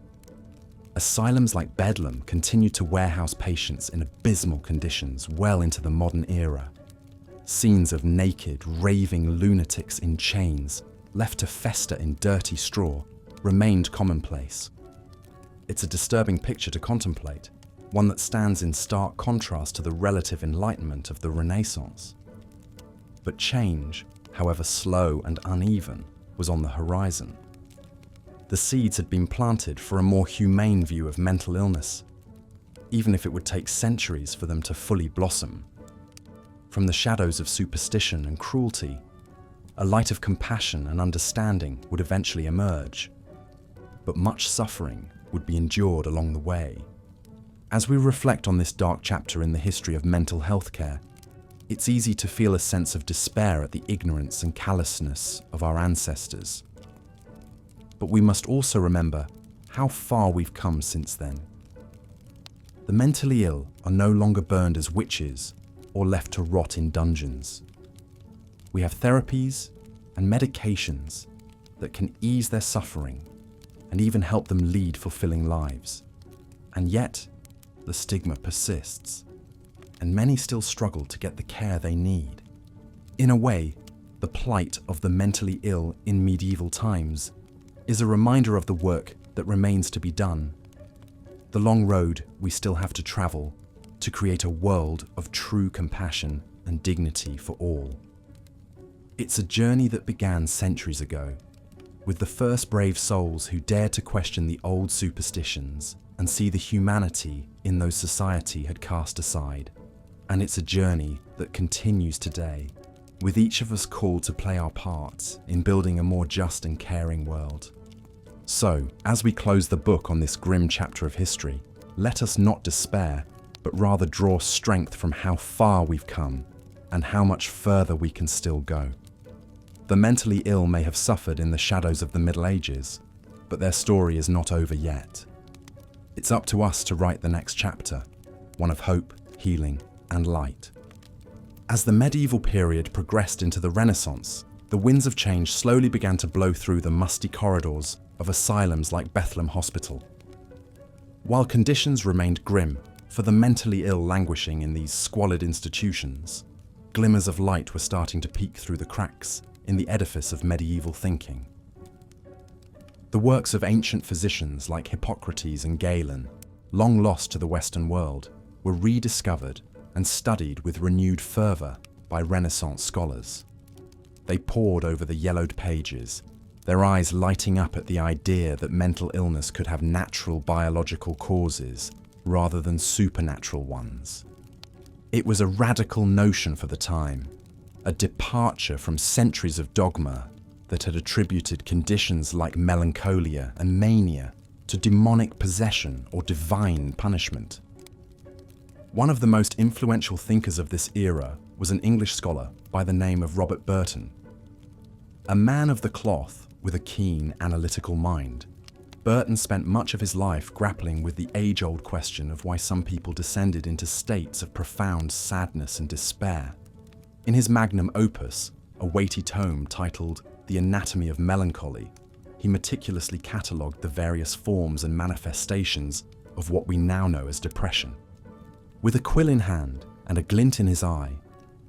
Asylums like Bedlam continued to warehouse patients in abysmal conditions well into the modern era. Scenes of naked, raving lunatics in chains, left to fester in dirty straw, remained commonplace. It's a disturbing picture to contemplate, one that stands in stark contrast to the relative enlightenment of the Renaissance. But change, however slow and uneven, was on the horizon. The seeds had been planted for a more humane view of mental illness, even if it would take centuries for them to fully blossom. From the shadows of superstition and cruelty, a light of compassion and understanding would eventually emerge, but much suffering would be endured along the way. As we reflect on this dark chapter in the history of mental health care, it's easy to feel a sense of despair at the ignorance and callousness of our ancestors. But we must also remember how far we've come since then. The mentally ill are no longer burned as witches or left to rot in dungeons. We have therapies and medications that can ease their suffering and even help them lead fulfilling lives. And yet, the stigma persists, and many still struggle to get the care they need. In a way, the plight of the mentally ill in medieval times is a reminder of the work that remains to be done, the long road we still have to travel to create a world of true compassion and dignity for all. It's a journey that began centuries ago, with the first brave souls who dared to question the old superstitions and see the humanity in those society had cast aside. And it's a journey that continues today, with each of us called to play our parts in building a more just and caring world. So, as we close the book on this grim chapter of history, let us not despair, but rather draw strength from how far we've come and how much further we can still go. The mentally ill may have suffered in the shadows of the Middle Ages, but their story is not over yet. It's up to us to write the next chapter, one of hope, healing, and light. As the medieval period progressed into the Renaissance, the winds of change slowly began to blow through the musty corridors of asylums like Bethlehem Hospital. While conditions remained grim for the mentally ill languishing in these squalid institutions, glimmers of light were starting to peek through the cracks in the edifice of medieval thinking. The works of ancient physicians like Hippocrates and Galen, long lost to the Western world, were rediscovered and studied with renewed fervour by Renaissance scholars. They pored over the yellowed pages, their eyes lighting up at the idea that mental illness could have natural biological causes rather than supernatural ones. It was a radical notion for the time, a departure from centuries of dogma that had attributed conditions like melancholia and mania to demonic possession or divine punishment. One of the most influential thinkers of this era was an English scholar by the name of Robert Burton. A man of the cloth with a keen analytical mind, Burton spent much of his life grappling with the age-old question of why some people descended into states of profound sadness and despair. In his magnum opus, a weighty tome titled The Anatomy of Melancholy, he meticulously catalogued the various forms and manifestations of what we now know as depression. With a quill in hand and a glint in his eye,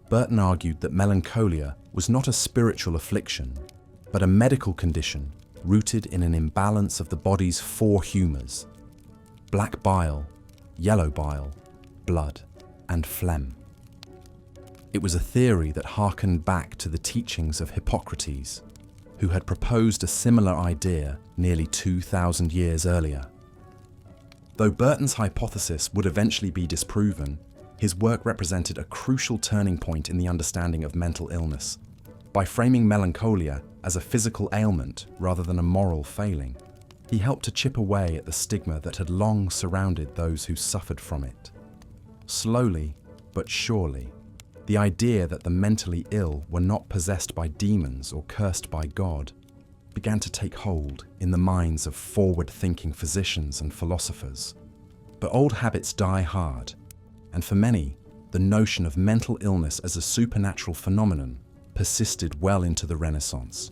Burton argued that melancholia was not a spiritual affliction, but a medical condition rooted in an imbalance of the body's four humours: black bile, yellow bile, blood, and phlegm. It was a theory that harkened back to the teachings of Hippocrates, who had proposed a similar idea nearly 2,000 years earlier. Though Burton's hypothesis would eventually be disproven, his work represented a crucial turning point in the understanding of mental illness. By framing melancholia as a physical ailment rather than a moral failing, he helped to chip away at the stigma that had long surrounded those who suffered from it. Slowly but surely, the idea that the mentally ill were not possessed by demons or cursed by God began to take hold in the minds of forward-thinking physicians and philosophers. But old habits die hard, and for many, the notion of mental illness as a supernatural phenomenon persisted well into the Renaissance.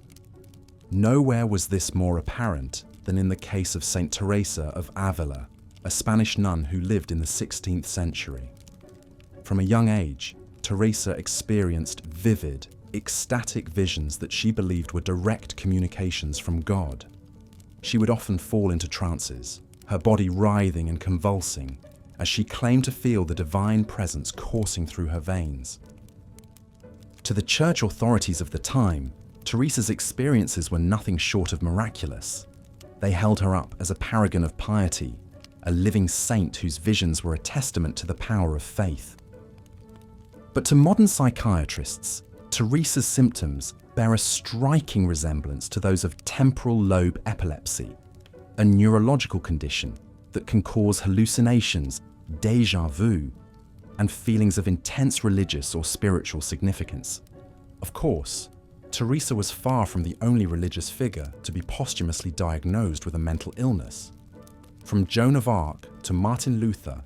Nowhere was this more apparent than in the case of Saint Teresa of Ávila, a Spanish nun who lived in the 16th century. From a young age, Teresa experienced vivid, ecstatic visions that she believed were direct communications from God. She would often fall into trances, her body writhing and convulsing, as she claimed to feel the divine presence coursing through her veins. To the church authorities of the time, Teresa's experiences were nothing short of miraculous. They held her up as a paragon of piety, a living saint whose visions were a testament to the power of faith. But to modern psychiatrists, Teresa's symptoms bear a striking resemblance to those of temporal lobe epilepsy, a neurological condition that can cause hallucinations, déjà vu, and feelings of intense religious or spiritual significance. Of course, Teresa was far from the only religious figure to be posthumously diagnosed with a mental illness. From Joan of Arc to Martin Luther,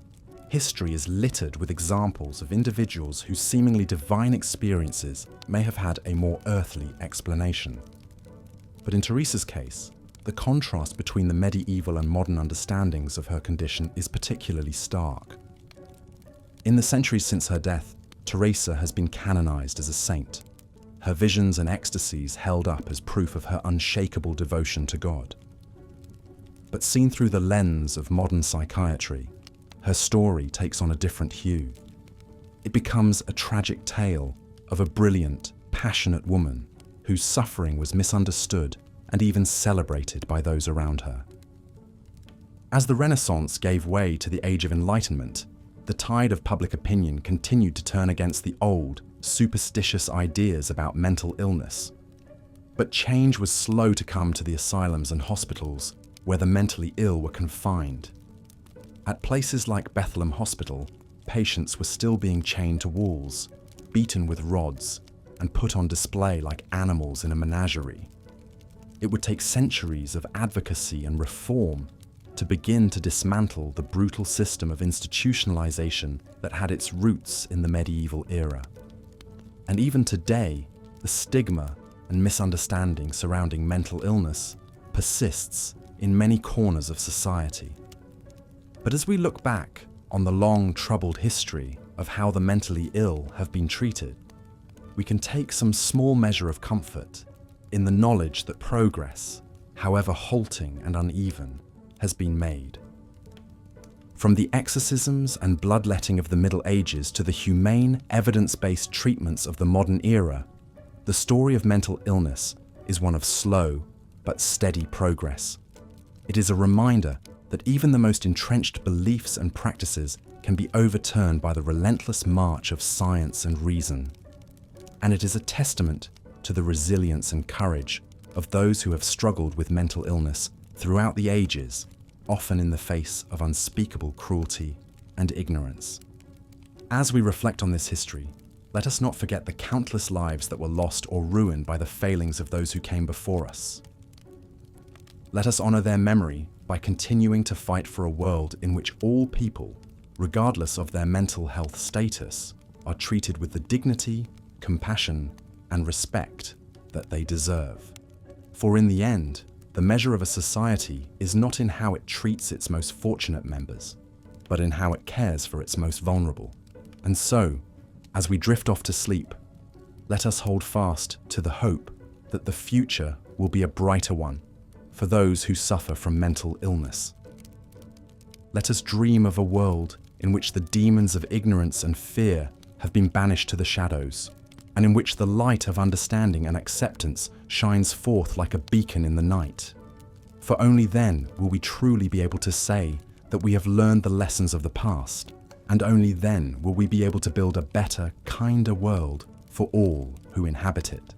history is littered with examples of individuals whose seemingly divine experiences may have had a more earthly explanation. But in Teresa's case, the contrast between the medieval and modern understandings of her condition is particularly stark. In the centuries since her death, Teresa has been canonized as a saint, her visions and ecstasies held up as proof of her unshakable devotion to God. But seen through the lens of modern psychiatry, her story takes on a different hue. It becomes a tragic tale of a brilliant, passionate woman whose suffering was misunderstood and even celebrated by those around her. As the Renaissance gave way to the Age of Enlightenment, the tide of public opinion continued to turn against the old, superstitious ideas about mental illness. But change was slow to come to the asylums and hospitals where the mentally ill were confined. At places like Bethlehem Hospital, patients were still being chained to walls, beaten with rods, and put on display like animals in a menagerie. It would take centuries of advocacy and reform to begin to dismantle the brutal system of institutionalization that had its roots in the medieval era. And even today, the stigma and misunderstanding surrounding mental illness persists in many corners of society. But as we look back on the long, troubled history of how the mentally ill have been treated, we can take some small measure of comfort in the knowledge that progress, however halting and uneven, has been made. From the exorcisms and bloodletting of the Middle Ages to the humane, evidence-based treatments of the modern era, the story of mental illness is one of slow but steady progress. It is a reminder that even the most entrenched beliefs and practices can be overturned by the relentless march of science and reason. And it is a testament to the resilience and courage of those who have struggled with mental illness throughout the ages, often in the face of unspeakable cruelty and ignorance. As we reflect on this history, let us not forget the countless lives that were lost or ruined by the failings of those who came before us. Let us honor their memory by continuing to fight for a world in which all people, regardless of their mental health status, are treated with the dignity, compassion, and respect that they deserve. For in the end, the measure of a society is not in how it treats its most fortunate members, but in how it cares for its most vulnerable. And so, as we drift off to sleep, let us hold fast to the hope that the future will be a brighter one for those who suffer from mental illness. Let us dream of a world in which the demons of ignorance and fear have been banished to the shadows, and in which the light of understanding and acceptance shines forth like a beacon in the night. For only then will we truly be able to say that we have learned the lessons of the past, and only then will we be able to build a better, kinder world for all who inhabit it.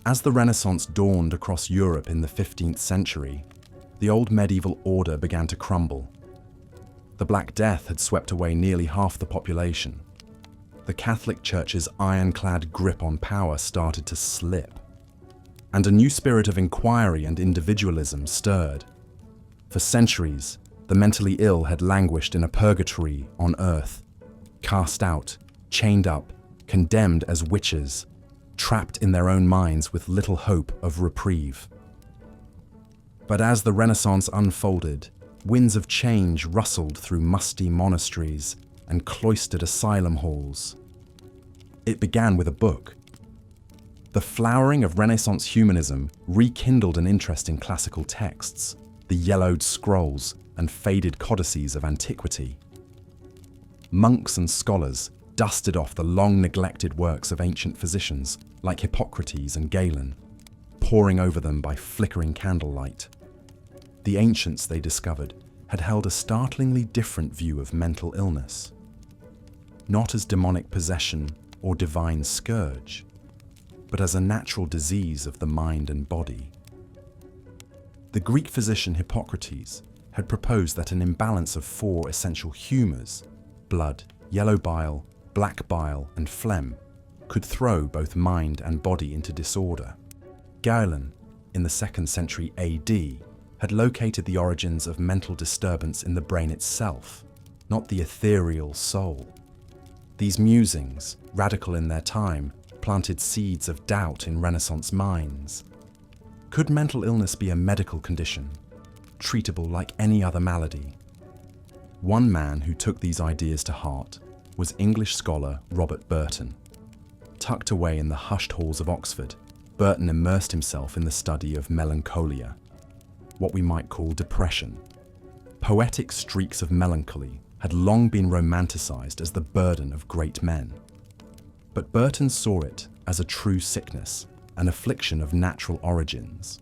As the Renaissance dawned across Europe in the 15th century, the old medieval order began to crumble. The Black Death had swept away nearly half the population. The Catholic Church's ironclad grip on power started to slip, and a new spirit of inquiry and individualism stirred. For centuries, the mentally ill had languished in a purgatory on earth, cast out, chained up, condemned as witches, trapped in their own minds with little hope of reprieve. But as the Renaissance unfolded, winds of change rustled through musty monasteries and cloistered asylum halls. It began with a book. The flowering of Renaissance humanism rekindled an interest in classical texts, the yellowed scrolls and faded codices of antiquity. Monks and scholars dusted off the long-neglected works of ancient physicians like Hippocrates and Galen, poring over them by flickering candlelight. The ancients, they discovered, had held a startlingly different view of mental illness. Not as demonic possession or divine scourge, but as a natural disease of the mind and body. The Greek physician Hippocrates had proposed that an imbalance of 4 essential humours, blood, yellow bile, black bile, and phlegm, could throw both mind and body into disorder. Galen, in the 2nd century AD, had located the origins of mental disturbance in the brain itself, not the ethereal soul. These musings, radical in their time, planted seeds of doubt in Renaissance minds. Could mental illness be a medical condition, treatable like any other malady? One man who took these ideas to heart was English scholar Robert Burton. Tucked away in the hushed halls of Oxford, Burton immersed himself in the study of melancholia, what we might call depression. Poetic streaks of melancholy had long been romanticized as the burden of great men. But Burton saw it as a true sickness, an affliction of natural origins.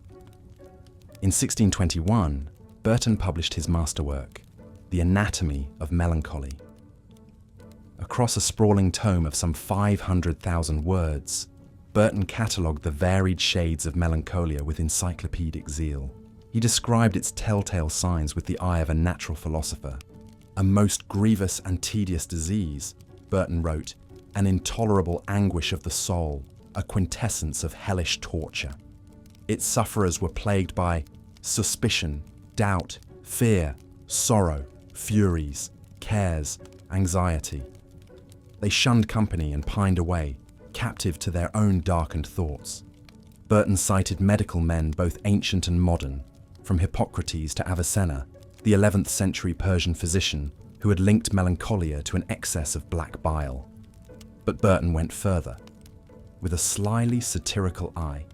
In 1621, Burton published his masterwork, The Anatomy of Melancholy. Across a sprawling tome of some 500,000 words, Burton catalogued the varied shades of melancholia with encyclopedic zeal. He described its telltale signs with the eye of a natural philosopher. A most grievous and tedious disease, Burton wrote, an intolerable anguish of the soul, a quintessence of hellish torture. Its sufferers were plagued by suspicion, doubt, fear, sorrow, furies, cares, anxiety. They shunned company and pined away, captive to their own darkened thoughts. Burton cited medical men both ancient and modern, from Hippocrates to Avicenna, the 11th century Persian physician who had linked melancholia to an excess of black bile. But Burton went further. With a slyly satirical eye,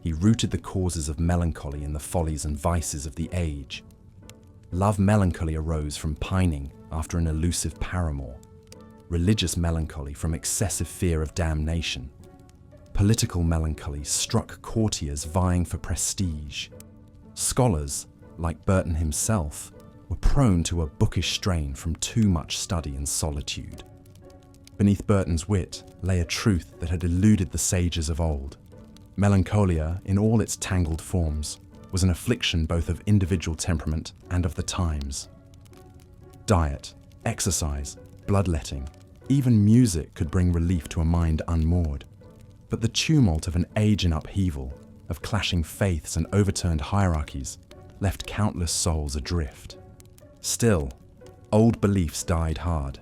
he rooted the causes of melancholy in the follies and vices of the age. Love melancholy arose from pining after an elusive paramour. Religious melancholy from excessive fear of damnation. Political melancholy struck courtiers vying for prestige. Scholars, like Burton himself, were prone to a bookish strain from too much study and solitude. Beneath Burton's wit lay a truth that had eluded the sages of old. Melancholia, in all its tangled forms, was an affliction both of individual temperament and of the times. Diet, exercise, bloodletting, even music could bring relief to a mind unmoored. But the tumult of an age in upheaval, of clashing faiths and overturned hierarchies, left countless souls adrift. Still, old beliefs died hard.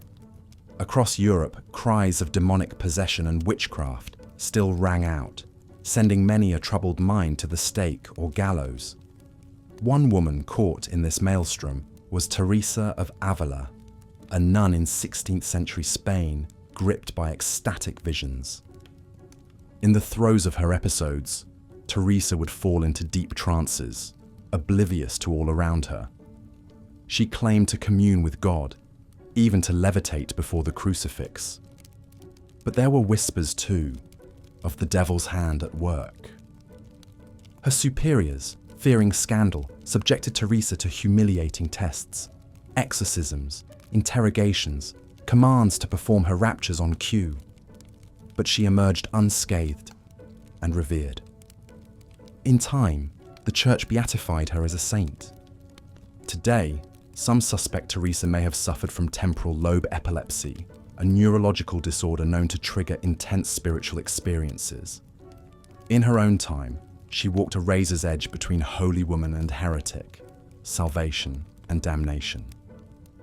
Across Europe, cries of demonic possession and witchcraft still rang out, sending many a troubled mind to the stake or gallows. One woman caught in this maelstrom was Teresa of Ávila, a nun in 16th century Spain, gripped by ecstatic visions. In the throes of her episodes, Teresa would fall into deep trances, oblivious to all around her. She claimed to commune with God, even to levitate before the crucifix. But there were whispers too, of the devil's hand at work. Her superiors, fearing scandal, subjected Teresa to humiliating tests, exorcisms, interrogations, commands to perform her raptures on cue. But she emerged unscathed and revered. In time, the Church beatified her as a saint. Today, some suspect Teresa may have suffered from temporal lobe epilepsy, a neurological disorder known to trigger intense spiritual experiences. In her own time, she walked a razor's edge between holy woman and heretic, salvation and damnation.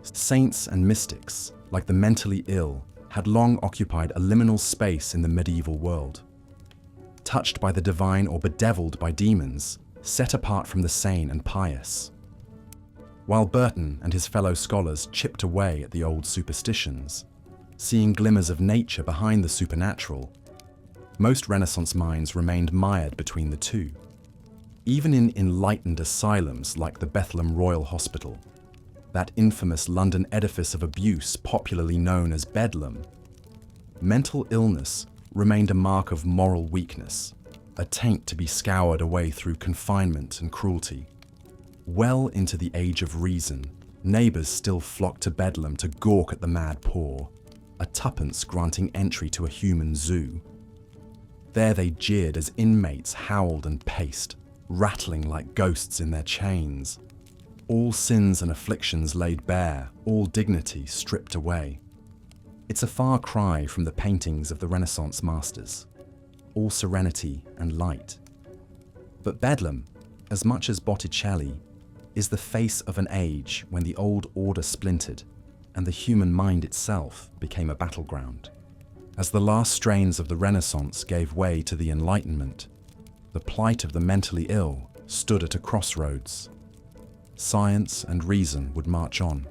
Saints and mystics, like the mentally ill, had long occupied a liminal space in the medieval world. Touched by the divine or bedeviled by demons, set apart from the sane and pious. While Burton and his fellow scholars chipped away at the old superstitions, seeing glimmers of nature behind the supernatural, most Renaissance minds remained mired between the two. Even in enlightened asylums like the Bethlehem Royal Hospital, that infamous London edifice of abuse popularly known as Bedlam, mental illness remained a mark of moral weakness, a taint to be scoured away through confinement and cruelty. Well into the age of reason, neighbours still flocked to Bedlam to gawk at the mad poor, a tuppence granting entry to a human zoo. There they jeered as inmates howled and paced, rattling like ghosts in their chains. All sins and afflictions laid bare, all dignity stripped away. It's a far cry from the paintings of the Renaissance masters, all serenity and light. But Bedlam, as much as Botticelli, is the face of an age when the old order splintered and the human mind itself became a battleground. As the last strains of the Renaissance gave way to the Enlightenment, the plight of the mentally ill stood at a crossroads. Science and reason would march on,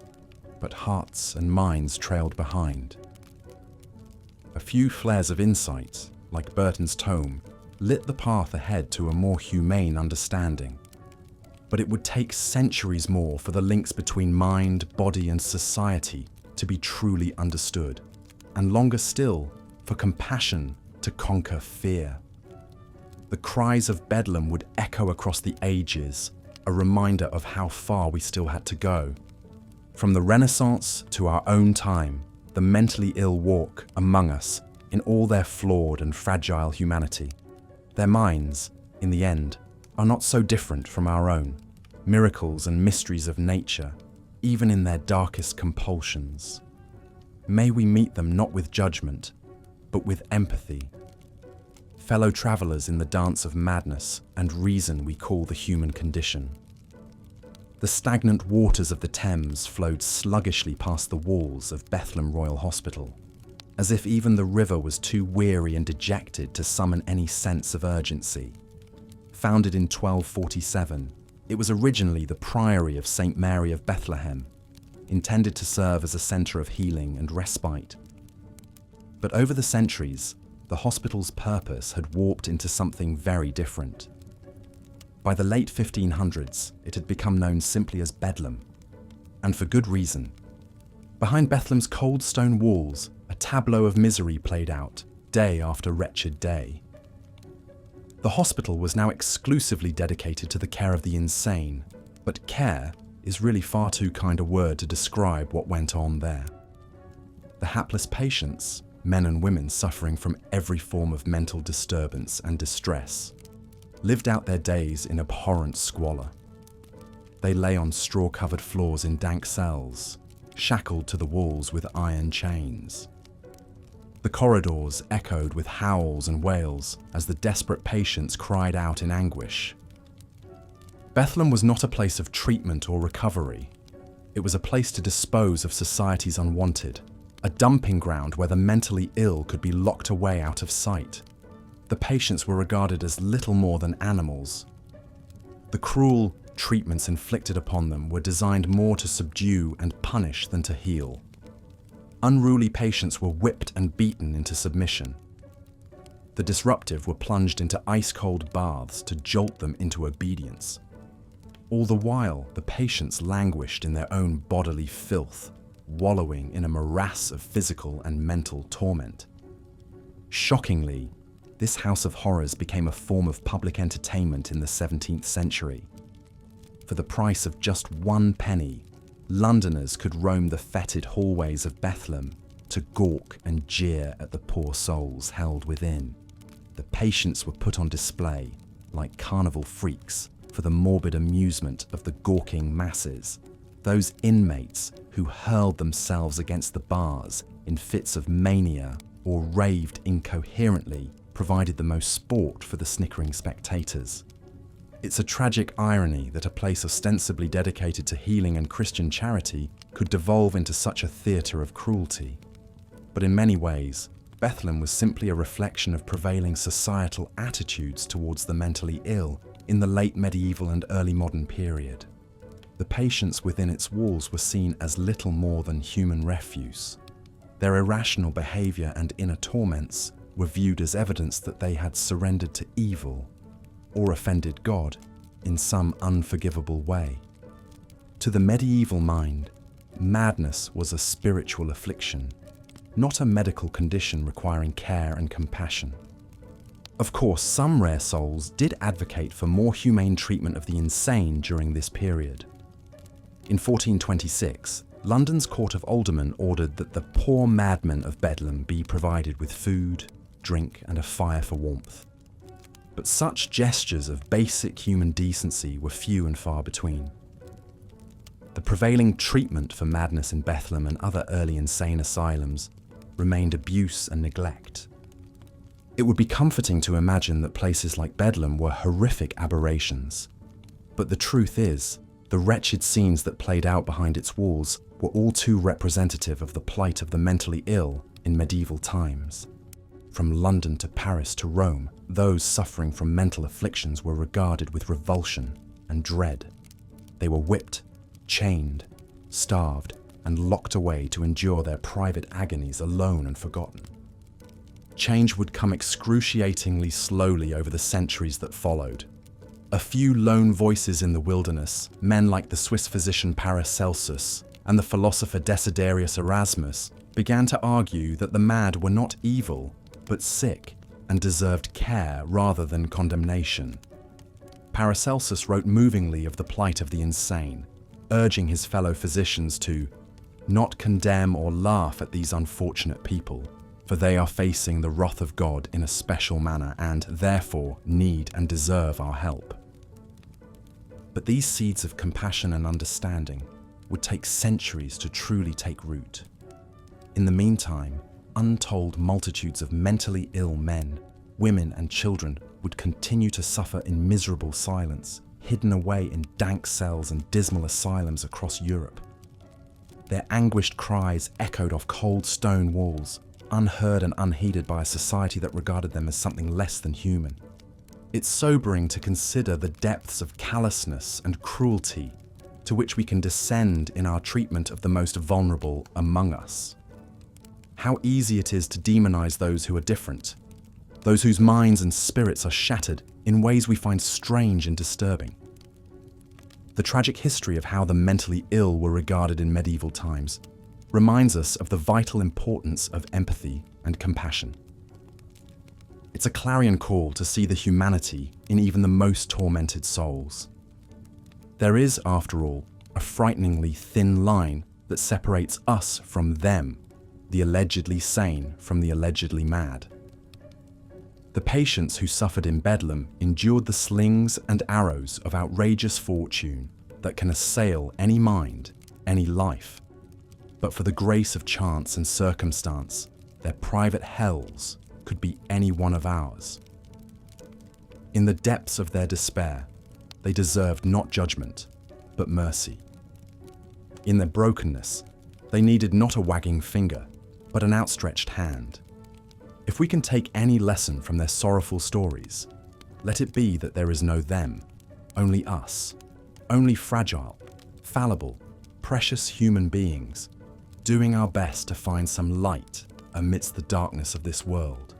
but hearts and minds trailed behind. A few flares of insight, like Burton's tome, lit the path ahead to a more humane understanding. But it would take centuries more for the links between mind, body, and society to be truly understood, and longer still for compassion to conquer fear. The cries of Bedlam would echo across the ages, a reminder of how far we still had to go. From the Renaissance to our own time, the mentally ill walk among us in all their flawed and fragile humanity. Their minds, in the end, are not so different from our own, miracles and mysteries of nature, even in their darkest compulsions. May we meet them not with judgment, but with empathy. Fellow travelers in the dance of madness and reason we call the human condition. The stagnant waters of the Thames flowed sluggishly past the walls of Bethlem Royal Hospital, as if even the river was too weary and dejected to summon any sense of urgency. Founded in 1247, it was originally the Priory of St. Mary of Bethlehem, intended to serve as a centre of healing and respite. But over the centuries, the hospital's purpose had warped into something very different. By the late 1500s, it had become known simply as Bedlam, and for good reason. Behind Bethlem's cold stone walls, a tableau of misery played out, day after wretched day. The hospital was now exclusively dedicated to the care of the insane, but care is really far too kind a word to describe what went on there. The hapless patients, men and women suffering from every form of mental disturbance and distress, lived out their days in abhorrent squalor. They lay on straw-covered floors in dank cells, shackled to the walls with iron chains. The corridors echoed with howls and wails as the desperate patients cried out in anguish. Bethlem was not a place of treatment or recovery. It was a place to dispose of society's unwanted, a dumping ground where the mentally ill could be locked away out of sight. The patients were regarded as little more than animals. The cruel treatments inflicted upon them were designed more to subdue and punish than to heal. Unruly patients were whipped and beaten into submission. The disruptive were plunged into ice-cold baths to jolt them into obedience. All the while, the patients languished in their own bodily filth, wallowing in a morass of physical and mental torment. Shockingly, this house of horrors became a form of public entertainment in the 17th century. For the price of just 1 penny, Londoners could roam the fetid hallways of Bethlem to gawk and jeer at the poor souls held within. The patients were put on display, like carnival freaks, for the morbid amusement of the gawking masses, those inmates who hurled themselves against the bars in fits of mania or raved incoherently provided the most sport for the snickering spectators. It's a tragic irony that a place ostensibly dedicated to healing and Christian charity could devolve into such a theatre of cruelty. But in many ways, Bethlem was simply a reflection of prevailing societal attitudes towards the mentally ill in the late medieval and early modern period. The patients within its walls were seen as little more than human refuse. Their irrational behaviour and inner torments were viewed as evidence that they had surrendered to evil or offended God in some unforgivable way. To the medieval mind, madness was a spiritual affliction, not a medical condition requiring care and compassion. Of course, some rare souls did advocate for more humane treatment of the insane during this period. In 1426, London's Court of Aldermen ordered that the poor madmen of Bedlam be provided with food, drink, and a fire for warmth. But such gestures of basic human decency were few and far between. The prevailing treatment for madness in Bethlem and other early insane asylums remained abuse and neglect. It would be comforting to imagine that places like Bedlam were horrific aberrations, but the truth is The wretched scenes that played out behind its walls were all too representative of the plight of the mentally ill in medieval times. From London to Paris to Rome, those suffering from mental afflictions were regarded with revulsion and dread. They were whipped, chained, starved, and locked away to endure their private agonies alone and forgotten. Change would come excruciatingly slowly over the centuries that followed. A few lone voices in the wilderness, men like the Swiss physician Paracelsus and the philosopher Desiderius Erasmus, began to argue that the mad were not evil, but sick and deserved care rather than condemnation. Paracelsus wrote movingly of the plight of the insane, urging his fellow physicians to not condemn or laugh at these unfortunate people, for they are facing the wrath of God in a special manner and, therefore, need and deserve our help. But these seeds of compassion and understanding would take centuries to truly take root. In the meantime, untold multitudes of mentally ill men, women and children would continue to suffer in miserable silence, hidden away in dank cells and dismal asylums across Europe. Their anguished cries echoed off cold stone walls, unheard and unheeded by a society that regarded them as something less than human. It's sobering to consider the depths of callousness and cruelty to which we can descend in our treatment of the most vulnerable among us. How easy it is to demonize those who are different, those whose minds and spirits are shattered in ways we find strange and disturbing. The tragic history of how the mentally ill were regarded in medieval times reminds us of the vital importance of empathy and compassion. It's a clarion call to see the humanity in even the most tormented souls. There is, after all, a frighteningly thin line that separates us from them, the allegedly sane from the allegedly mad. The patients who suffered in Bedlam endured the slings and arrows of outrageous fortune that can assail any mind, any life. But for the grace of chance and circumstance, their private hells could be any one of ours. In the depths of their despair, they deserved not judgment, but mercy. In their brokenness, they needed not a wagging finger, but an outstretched hand. If we can take any lesson from their sorrowful stories, let it be that there is no them, only us, only fragile, fallible, precious human beings, doing our best to find some light amidst the darkness of this world.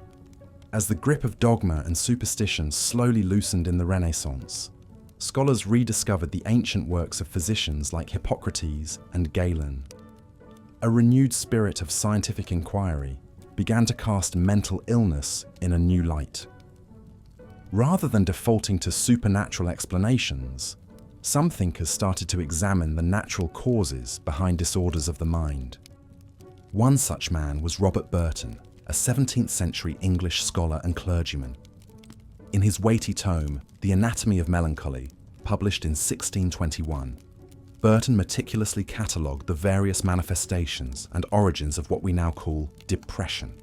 As the grip of dogma and superstition slowly loosened in the Renaissance, scholars rediscovered the ancient works of physicians like Hippocrates and Galen. A renewed spirit of scientific inquiry began to cast mental illness in a new light. Rather than defaulting to supernatural explanations, some thinkers started to examine the natural causes behind disorders of the mind. One such man was Robert Burton, a 17th century English scholar and clergyman. In his weighty tome, The Anatomy of Melancholy, published in 1621, Burton meticulously catalogued the various manifestations and origins of what we now call depression.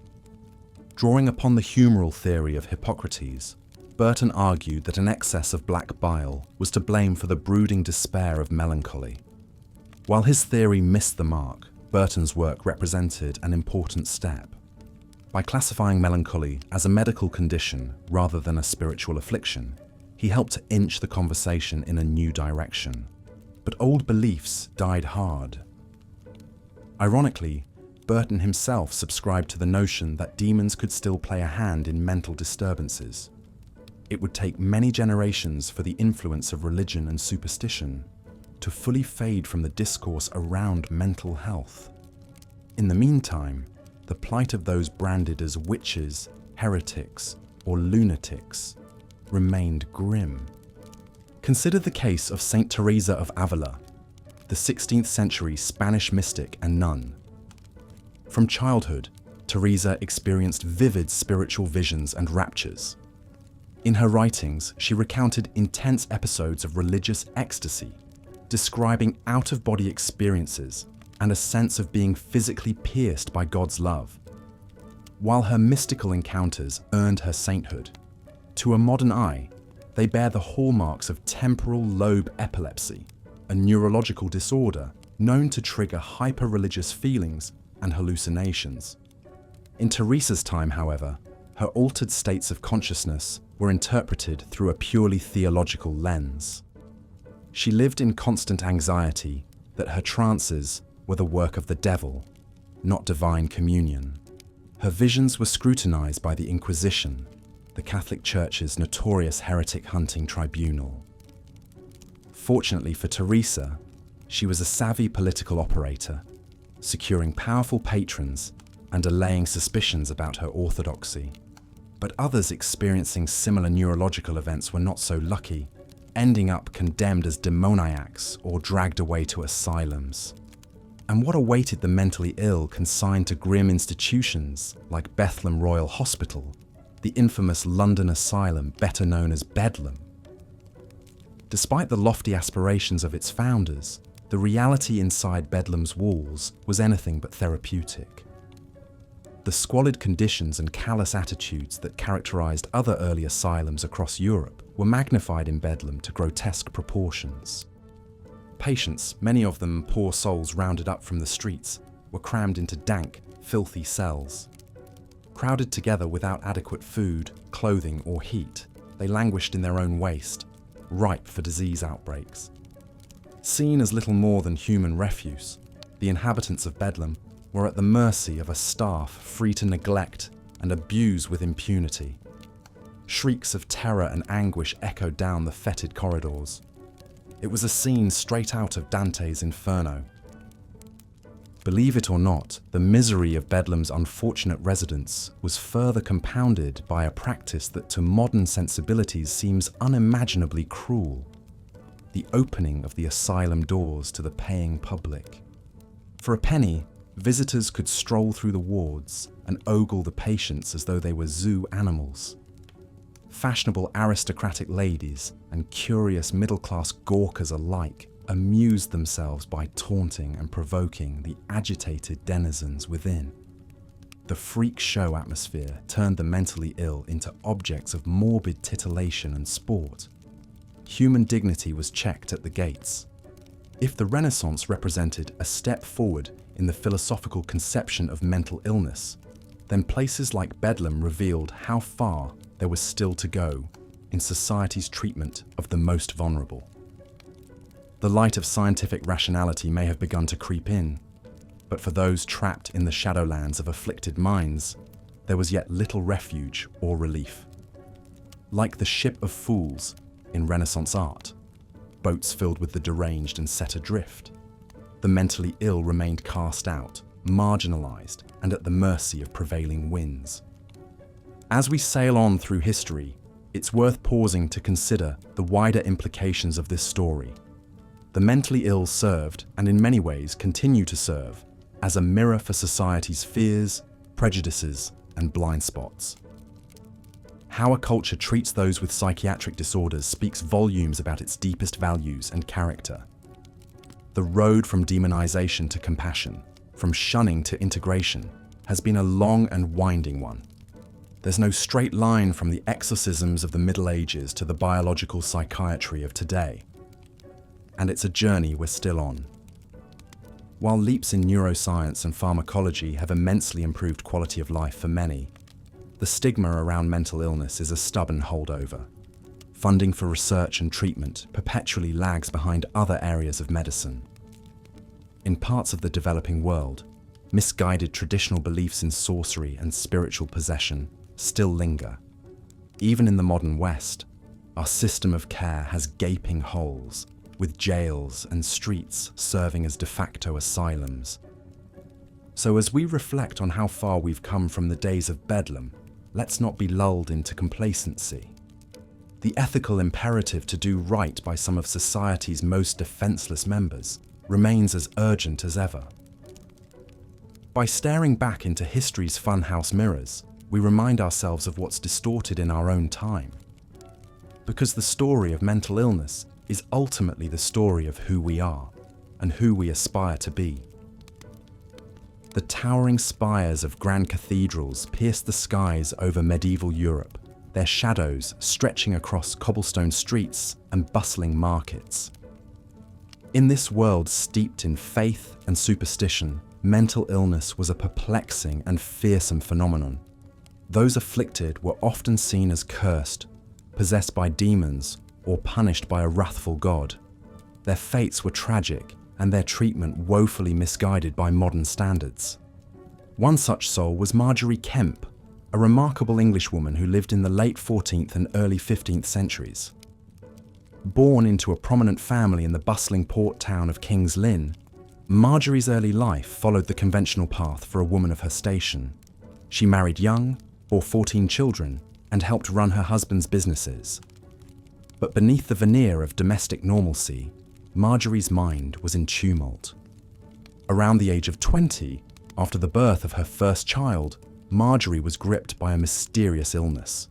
Drawing upon the humoral theory of Hippocrates, Burton argued that an excess of black bile was to blame for the brooding despair of melancholy. While his theory missed the mark, Burton's work represented an important step. By classifying melancholy as a medical condition rather than a spiritual affliction, he helped to inch the conversation in a new direction. But old beliefs died hard. Ironically, Burton himself subscribed to the notion that demons could still play a hand in mental disturbances. It would take many generations for the influence of religion and superstition to fully fade from the discourse around mental health. In the meantime, the plight of those branded as witches, heretics, or lunatics remained grim. Consider the case of Saint Teresa of Ávila, the 16th century Spanish mystic and nun. From childhood, Teresa experienced vivid spiritual visions and raptures. In her writings, she recounted intense episodes of religious ecstasy, describing out-of-body experiences and a sense of being physically pierced by God's love. While her mystical encounters earned her sainthood, to a modern eye, they bear the hallmarks of temporal lobe epilepsy, a neurological disorder known to trigger hyper-religious feelings and hallucinations. In Teresa's time, however, her altered states of consciousness were interpreted through a purely theological lens. She lived in constant anxiety that her trances were the work of the devil, not divine communion. Her visions were scrutinized by the Inquisition, the Catholic Church's notorious heretic hunting tribunal. Fortunately for Teresa, she was a savvy political operator, securing powerful patrons and allaying suspicions about her orthodoxy. But others experiencing similar neurological events were not so lucky, ending up condemned as demoniacs or dragged away to asylums. And what awaited the mentally ill consigned to grim institutions like Bethlehem Royal Hospital, the infamous London asylum better known as Bedlam? Despite the lofty aspirations of its founders, the reality inside Bedlam's walls was anything but therapeutic. The squalid conditions and callous attitudes that characterized other early asylums across Europe were magnified in Bedlam to grotesque proportions. Patients, many of them poor souls rounded up from the streets, were crammed into dank, filthy cells. Crowded together without adequate food, clothing, or heat, they languished in their own waste, ripe for disease outbreaks. Seen as little more than human refuse, the inhabitants of Bedlam were at the mercy of a staff free to neglect and abuse with impunity. Shrieks of terror and anguish echoed down the fetid corridors. It was a scene straight out of Dante's Inferno. Believe it or not, the misery of Bedlam's unfortunate residents was further compounded by a practice that to modern sensibilities seems unimaginably cruel: the opening of the asylum doors to the paying public. For a penny, visitors could stroll through the wards and ogle the patients as though they were zoo animals. Fashionable aristocratic ladies and curious middle-class gawkers alike amused themselves by taunting and provoking the agitated denizens within. The freak show atmosphere turned the mentally ill into objects of morbid titillation and sport. Human dignity was checked at the gates. If the Renaissance represented a step forward in the philosophical conception of mental illness, then places like Bedlam revealed how far there was still to go in society's treatment of the most vulnerable. The light of scientific rationality may have begun to creep in, but for those trapped in the shadowlands of afflicted minds, there was yet little refuge or relief. Like the ship of fools in Renaissance art, boats filled with the deranged and set adrift, the mentally ill remained cast out, marginalized, and at the mercy of prevailing winds. As we sail on through history, it's worth pausing to consider the wider implications of this story. The mentally ill served, and in many ways continue to serve, as a mirror for society's fears, prejudices, and blind spots. How a culture treats those with psychiatric disorders speaks volumes about its deepest values and character. The road from demonization to compassion, from shunning to integration, has been a long and winding one. There's no straight line from the exorcisms of the Middle Ages to the biological psychiatry of today. And it's a journey we're still on. While leaps in neuroscience and pharmacology have immensely improved quality of life for many, the stigma around mental illness is a stubborn holdover. Funding for research and treatment perpetually lags behind other areas of medicine. In parts of the developing world, misguided traditional beliefs in sorcery and spiritual possession still linger. Even in the modern West, our system of care has gaping holes, with jails and streets serving as de facto asylums. So as we reflect on how far we've come from the days of Bedlam, let's not be lulled into complacency. The ethical imperative to do right by some of society's most defenseless members remains as urgent as ever. By staring back into history's funhouse mirrors, we remind ourselves of what's distorted in our own time. Because the story of mental illness is ultimately the story of who we are and who we aspire to be. The towering spires of grand cathedrals pierced the skies over medieval Europe, their shadows stretching across cobblestone streets and bustling markets. In this world steeped in faith and superstition, mental illness was a perplexing and fearsome phenomenon. Those afflicted were often seen as cursed, possessed by demons, or punished by a wrathful God. Their fates were tragic, and their treatment woefully misguided by modern standards. One such soul was Margery Kempe, a remarkable Englishwoman who lived in the late 14th and early 15th centuries. Born into a prominent family in the bustling port town of King's Lynn, Margery's early life followed the conventional path for a woman of her station. She married young, bore 14 children, and helped run her husband's businesses. But beneath the veneer of domestic normalcy, Margery's mind was in tumult. Around the age of 20, after the birth of her first child, Margery was gripped by a mysterious illness.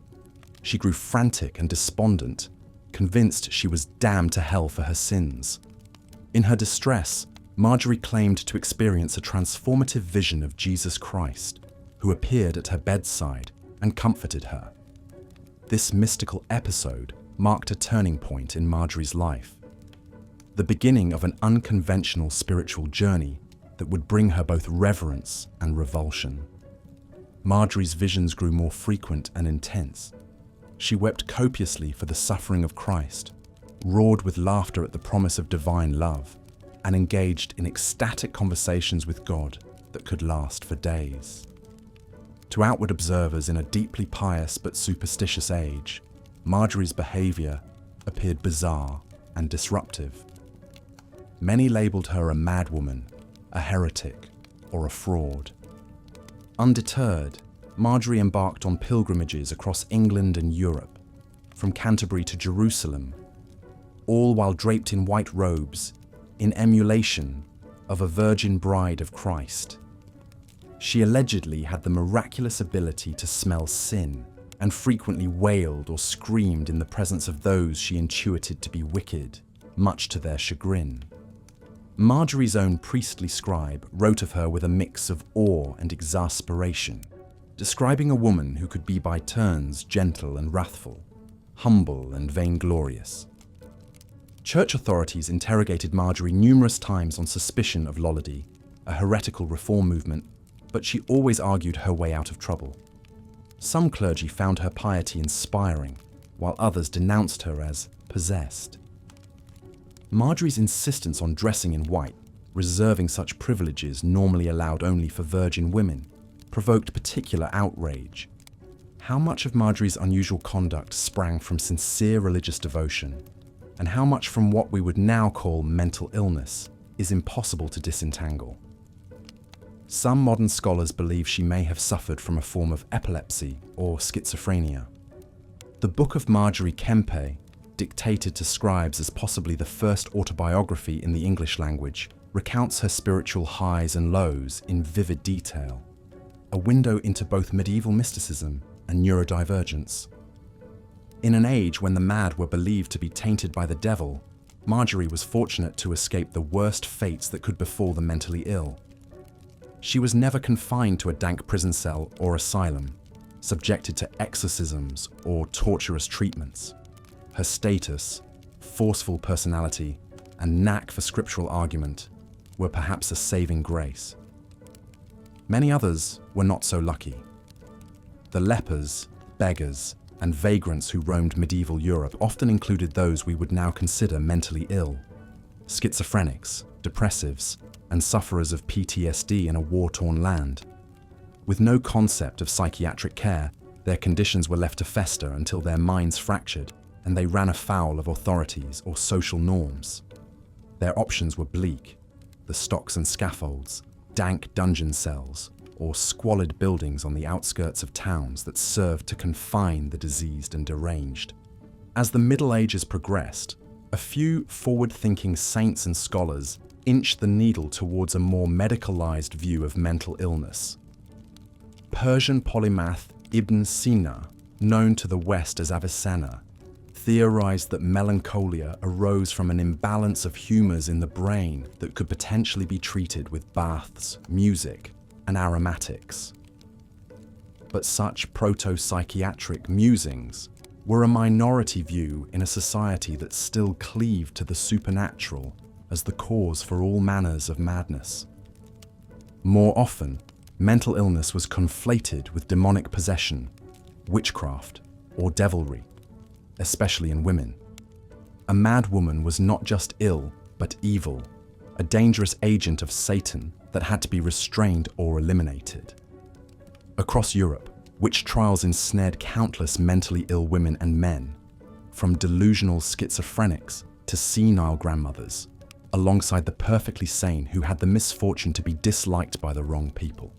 She grew frantic and despondent, convinced she was damned to hell for her sins. In her distress, Margery claimed to experience a transformative vision of Jesus Christ, who appeared at her bedside and comforted her. This mystical episode marked a turning point in Margery's life, the beginning of an unconventional spiritual journey that would bring her both reverence and revulsion. Margery's visions grew more frequent and intense. She wept copiously for the suffering of Christ, roared with laughter at the promise of divine love, and engaged in ecstatic conversations with God that could last for days. To outward observers in a deeply pious but superstitious age, Margery's behavior appeared bizarre and disruptive. Many labeled her a madwoman, a heretic, or a fraud. Undeterred, Margery embarked on pilgrimages across England and Europe, from Canterbury to Jerusalem, all while draped in white robes, in emulation of a virgin bride of Christ. She allegedly had the miraculous ability to smell sin, and frequently wailed or screamed in the presence of those she intuited to be wicked, much to their chagrin. Margery's own priestly scribe wrote of her with a mix of awe and exasperation, describing a woman who could be by turns gentle and wrathful, humble and vainglorious. Church authorities interrogated Margery numerous times on suspicion of Lollardy, a heretical reform movement, but she always argued her way out of trouble. Some clergy found her piety inspiring, while others denounced her as possessed. Margery's insistence on dressing in white, reserving such privileges normally allowed only for virgin women, provoked particular outrage. How much of Margery's unusual conduct sprang from sincere religious devotion, and how much from what we would now call mental illness, is impossible to disentangle. Some modern scholars believe she may have suffered from a form of epilepsy or schizophrenia. The Book of Margery Kempe, dictated to scribes as possibly the first autobiography in the English language, recounts her spiritual highs and lows in vivid detail, a window into both medieval mysticism and neurodivergence. In an age when the mad were believed to be tainted by the devil, Margery was fortunate to escape the worst fates that could befall the mentally ill. She was never confined to a dank prison cell or asylum, subjected to exorcisms or torturous treatments. Her status, forceful personality, and knack for scriptural argument were perhaps a saving grace. Many others were not so lucky. The lepers, beggars, and vagrants who roamed medieval Europe often included those we would now consider mentally ill: schizophrenics, depressives, and sufferers of PTSD in a war-torn land. With no concept of psychiatric care, their conditions were left to fester until their minds fractured and they ran afoul of authorities or social norms. Their options were bleak: the stocks and scaffolds, dank dungeon cells, or squalid buildings on the outskirts of towns that served to confine the diseased and deranged. As the Middle Ages progressed, a few forward-thinking saints and scholars inched the needle towards a more medicalized view of mental illness. Persian polymath Ibn Sina, known to the West as Avicenna, theorized that melancholia arose from an imbalance of humors in the brain that could potentially be treated with baths, music, and aromatics. But such proto-psychiatric musings were a minority view in a society that still cleaved to the supernatural as the cause for all manners of madness. More often, mental illness was conflated with demonic possession, witchcraft, or devilry, especially in women. A mad woman was not just ill, but evil, a dangerous agent of Satan that had to be restrained or eliminated. Across Europe, witch trials ensnared countless mentally ill women and men, from delusional schizophrenics to senile grandmothers, alongside the perfectly sane who had the misfortune to be disliked by the wrong people.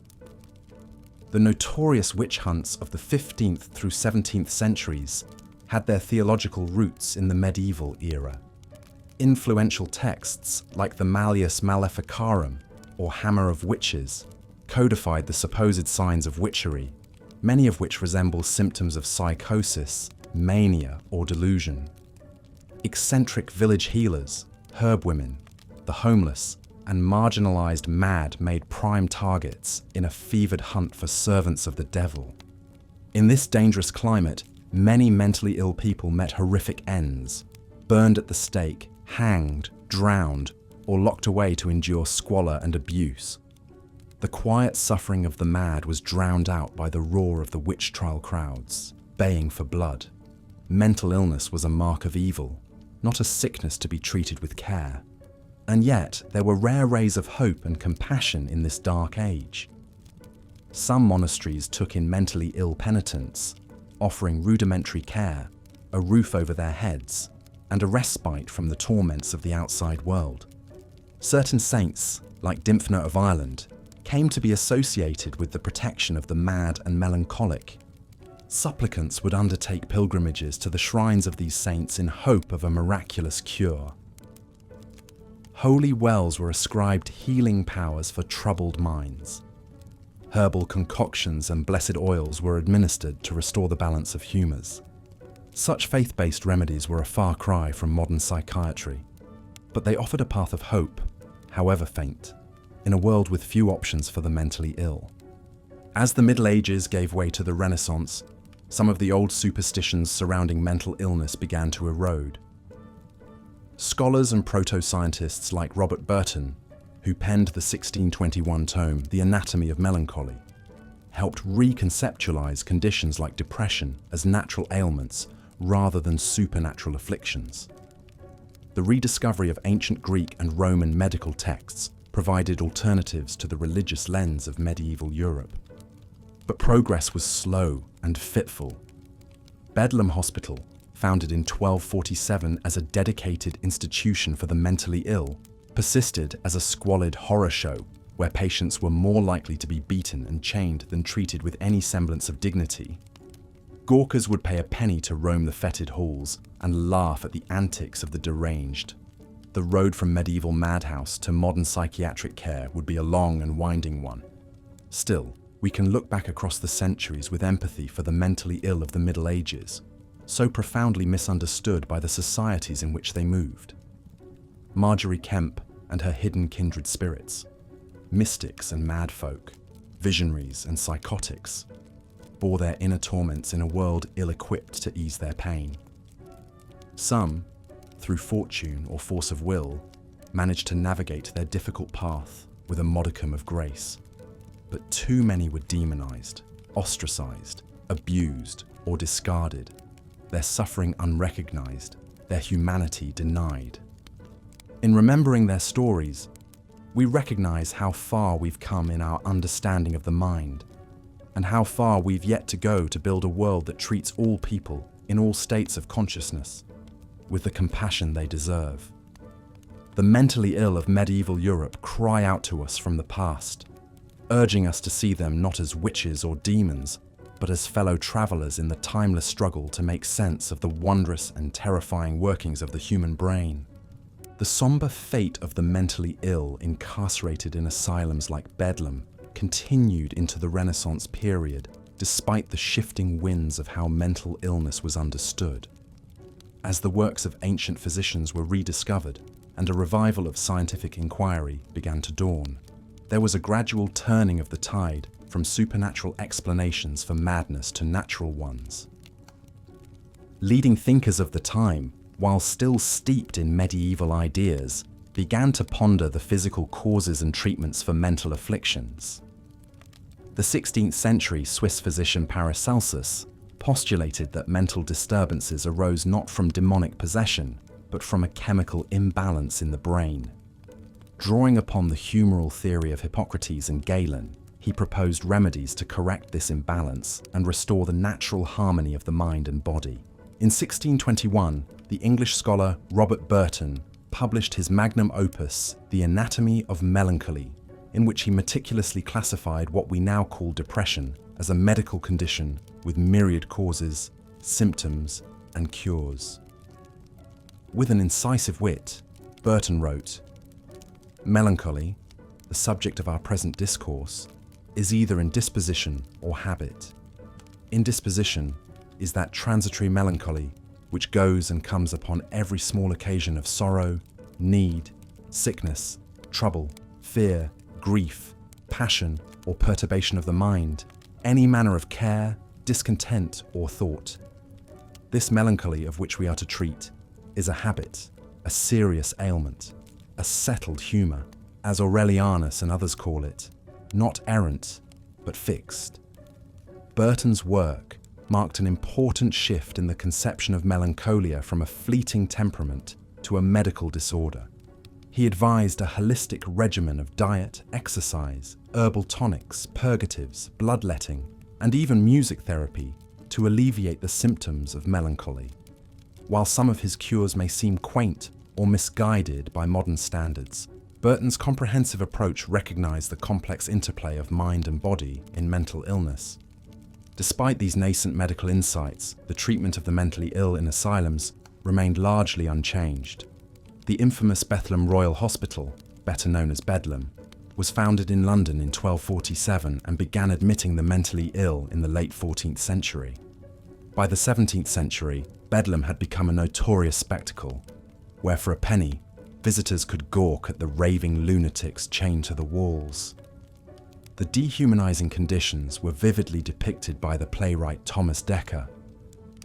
The notorious witch hunts of the 15th through 17th centuries had their theological roots in the medieval era. Influential texts like the Malleus Maleficarum, or Hammer of Witches, codified the supposed signs of witchery, many of which resemble symptoms of psychosis, mania, or delusion. Eccentric village healers, herb women, the homeless, and marginalized mad made prime targets in a fevered hunt for servants of the devil. In this dangerous climate, many mentally ill people met horrific ends, burned at the stake, hanged, drowned, or locked away to endure squalor and abuse. The quiet suffering of the mad was drowned out by the roar of the witch trial crowds, baying for blood. Mental illness was a mark of evil, not a sickness to be treated with care. And yet, there were rare rays of hope and compassion in this dark age. Some monasteries took in mentally ill penitents, offering rudimentary care, a roof over their heads, and a respite from the torments of the outside world. Certain saints, like Dymphna of Ireland, came to be associated with the protection of the mad and melancholic. Supplicants would undertake pilgrimages to the shrines of these saints in hope of a miraculous cure. Holy wells were ascribed healing powers for troubled minds. Herbal concoctions and blessed oils were administered to restore the balance of humours. Such faith-based remedies were a far cry from modern psychiatry, but they offered a path of hope, however faint, in a world with few options for the mentally ill. As the Middle Ages gave way to the Renaissance, some of the old superstitions surrounding mental illness began to erode. Scholars and proto-scientists like Robert Burton, who penned the 1621 tome The Anatomy of Melancholy, helped reconceptualize conditions like depression as natural ailments rather than supernatural afflictions. The rediscovery of ancient Greek and Roman medical texts provided alternatives to the religious lens of medieval Europe. But progress was slow and fitful. Bedlam Hospital, founded in 1247 as a dedicated institution for the mentally ill, persisted as a squalid horror show where patients were more likely to be beaten and chained than treated with any semblance of dignity. Gawkers would pay a penny to roam the fetid halls and laugh at the antics of the deranged. The road from medieval madhouse to modern psychiatric care would be a long and winding one. Still, we can look back across the centuries with empathy for the mentally ill of the Middle Ages, so profoundly misunderstood by the societies in which they moved. Margery Kempe and her hidden kindred spirits, mystics and mad folk, visionaries and psychotics, bore their inner torments in a world ill-equipped to ease their pain. Some, through fortune or force of will, managed to navigate their difficult path with a modicum of grace. But too many were demonized, ostracized, abused, or discarded, their suffering unrecognized, their humanity denied. In remembering their stories, we recognize how far we've come in our understanding of the mind, and how far we've yet to go to build a world that treats all people in all states of consciousness with the compassion they deserve. The mentally ill of medieval Europe cry out to us from the past, urging us to see them not as witches or demons, but as fellow travelers in the timeless struggle to make sense of the wondrous and terrifying workings of the human brain. The somber fate of the mentally ill incarcerated in asylums like Bedlam continued into the Renaissance period, despite the shifting winds of how mental illness was understood. As the works of ancient physicians were rediscovered and a revival of scientific inquiry began to dawn, there was a gradual turning of the tide from supernatural explanations for madness to natural ones. Leading thinkers of the time, while still steeped in medieval ideas, began to ponder the physical causes and treatments for mental afflictions. The 16th century Swiss physician Paracelsus postulated that mental disturbances arose not from demonic possession, but from a chemical imbalance in the brain. Drawing upon the humoral theory of Hippocrates and Galen, he proposed remedies to correct this imbalance and restore the natural harmony of the mind and body. In 1621, the English scholar Robert Burton published his magnum opus, The Anatomy of Melancholy, in which he meticulously classified what we now call depression as a medical condition with myriad causes, symptoms, and cures. With an incisive wit, Burton wrote, "Melancholy, the subject of our present discourse, is either indisposition or habit. Indisposition is that transitory melancholy which goes and comes upon every small occasion of sorrow, need, sickness, trouble, fear, grief, passion, or perturbation of the mind, any manner of care, discontent, or thought. This melancholy of which we are to treat is a habit, a serious ailment, a settled humour, as Aurelianus and others call it, not errant, but fixed." Burton's work marked an important shift in the conception of melancholia from a fleeting temperament to a medical disorder. He advised a holistic regimen of diet, exercise, herbal tonics, purgatives, bloodletting, and even music therapy to alleviate the symptoms of melancholy. While some of his cures may seem quaint or misguided by modern standards, Burton's comprehensive approach recognized the complex interplay of mind and body in mental illness. Despite these nascent medical insights, the treatment of the mentally ill in asylums remained largely unchanged. The infamous Bethlehem Royal Hospital, better known as Bedlam, was founded in London in 1247 and began admitting the mentally ill in the late 14th century. By the 17th century, Bedlam had become a notorious spectacle, where for a penny, visitors could gawk at the raving lunatics chained to the walls. The dehumanizing conditions were vividly depicted by the playwright Thomas Dekker,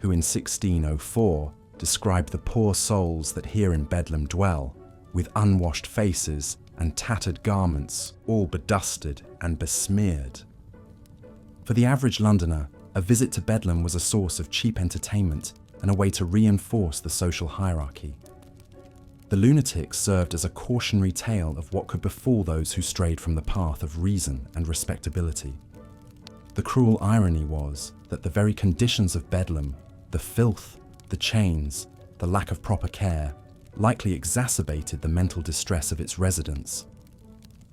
who in 1604 described the poor souls that here in Bedlam dwell, with unwashed faces and tattered garments, all bedusted and besmeared. For the average Londoner, a visit to Bedlam was a source of cheap entertainment and a way to reinforce the social hierarchy. The lunatics served as a cautionary tale of what could befall those who strayed from the path of reason and respectability. The cruel irony was that the very conditions of Bedlam, the filth, the chains, the lack of proper care, likely exacerbated the mental distress of its residents.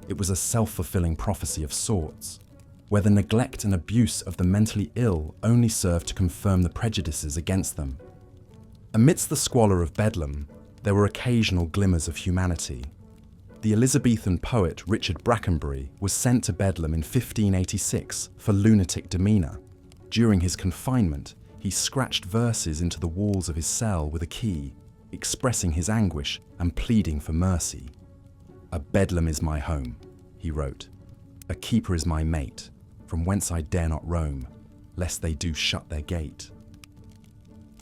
It was a self-fulfilling prophecy of sorts, where the neglect and abuse of the mentally ill only served to confirm the prejudices against them. Amidst the squalor of Bedlam, there were occasional glimmers of humanity. The Elizabethan poet Richard Brackenbury was sent to Bedlam in 1586 for lunatic demeanour. During his confinement, he scratched verses into the walls of his cell with a key, expressing his anguish and pleading for mercy. "A Bedlam is my home," he wrote. "A keeper is my mate, from whence I dare not roam, lest they do shut their gate."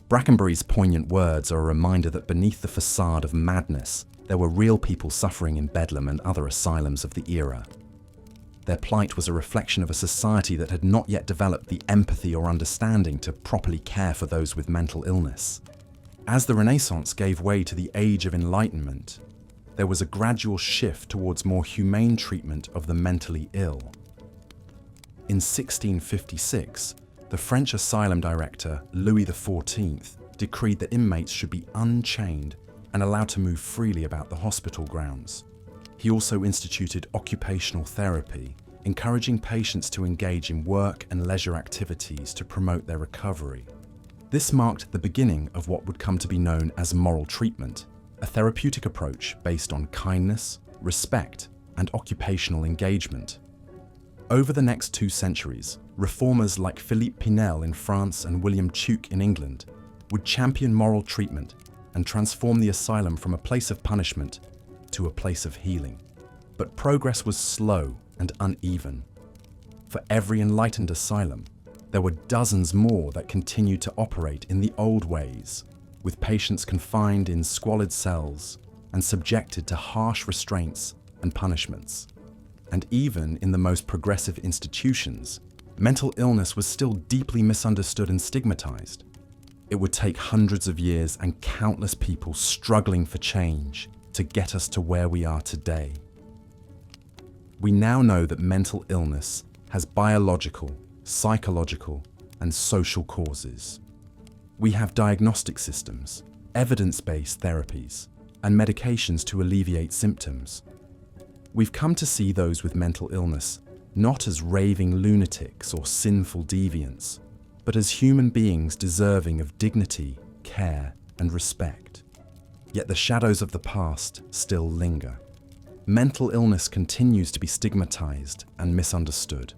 Brackenbury's poignant words are a reminder that beneath the facade of madness, there were real people suffering in Bedlam and other asylums of the era. Their plight was a reflection of a society that had not yet developed the empathy or understanding to properly care for those with mental illness. As the Renaissance gave way to the Age of Enlightenment, there was a gradual shift towards more humane treatment of the mentally ill. In 1656, the French asylum director Louis XIV decreed that inmates should be unchained and allowed to move freely about the hospital grounds. He also instituted occupational therapy, encouraging patients to engage in work and leisure activities to promote their recovery. This marked the beginning of what would come to be known as moral treatment, a therapeutic approach based on kindness, respect, and occupational engagement. Over the next 2 centuries, reformers like Philippe Pinel in France and William Tuke in England would champion moral treatment and transform the asylum from a place of punishment to a place of healing. But progress was slow and uneven. For every enlightened asylum, there were dozens more that continued to operate in the old ways, with patients confined in squalid cells, and subjected to harsh restraints and punishments. And even in the most progressive institutions, mental illness was still deeply misunderstood and stigmatized. It would take hundreds of years and countless people struggling for change to get us to where we are today. We now know that mental illness has biological, psychological, and social causes. We have diagnostic systems, evidence-based therapies, and medications to alleviate symptoms. We've come to see those with mental illness not as raving lunatics or sinful deviants, but as human beings deserving of dignity, care, and respect. Yet the shadows of the past still linger. Mental illness continues to be stigmatized and misunderstood.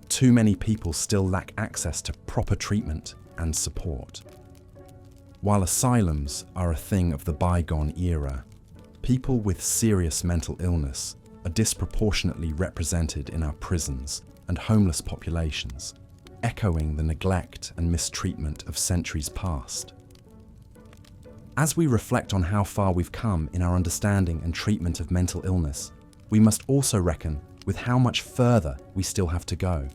Too many people still lack access to proper treatment and support. While asylums are a thing of the bygone era, people with serious mental illness are disproportionately represented in our prisons and homeless populations, echoing the neglect and mistreatment of centuries past. As we reflect on how far we've come in our understanding and treatment of mental illness, we must also reckon with how much further we still have to go.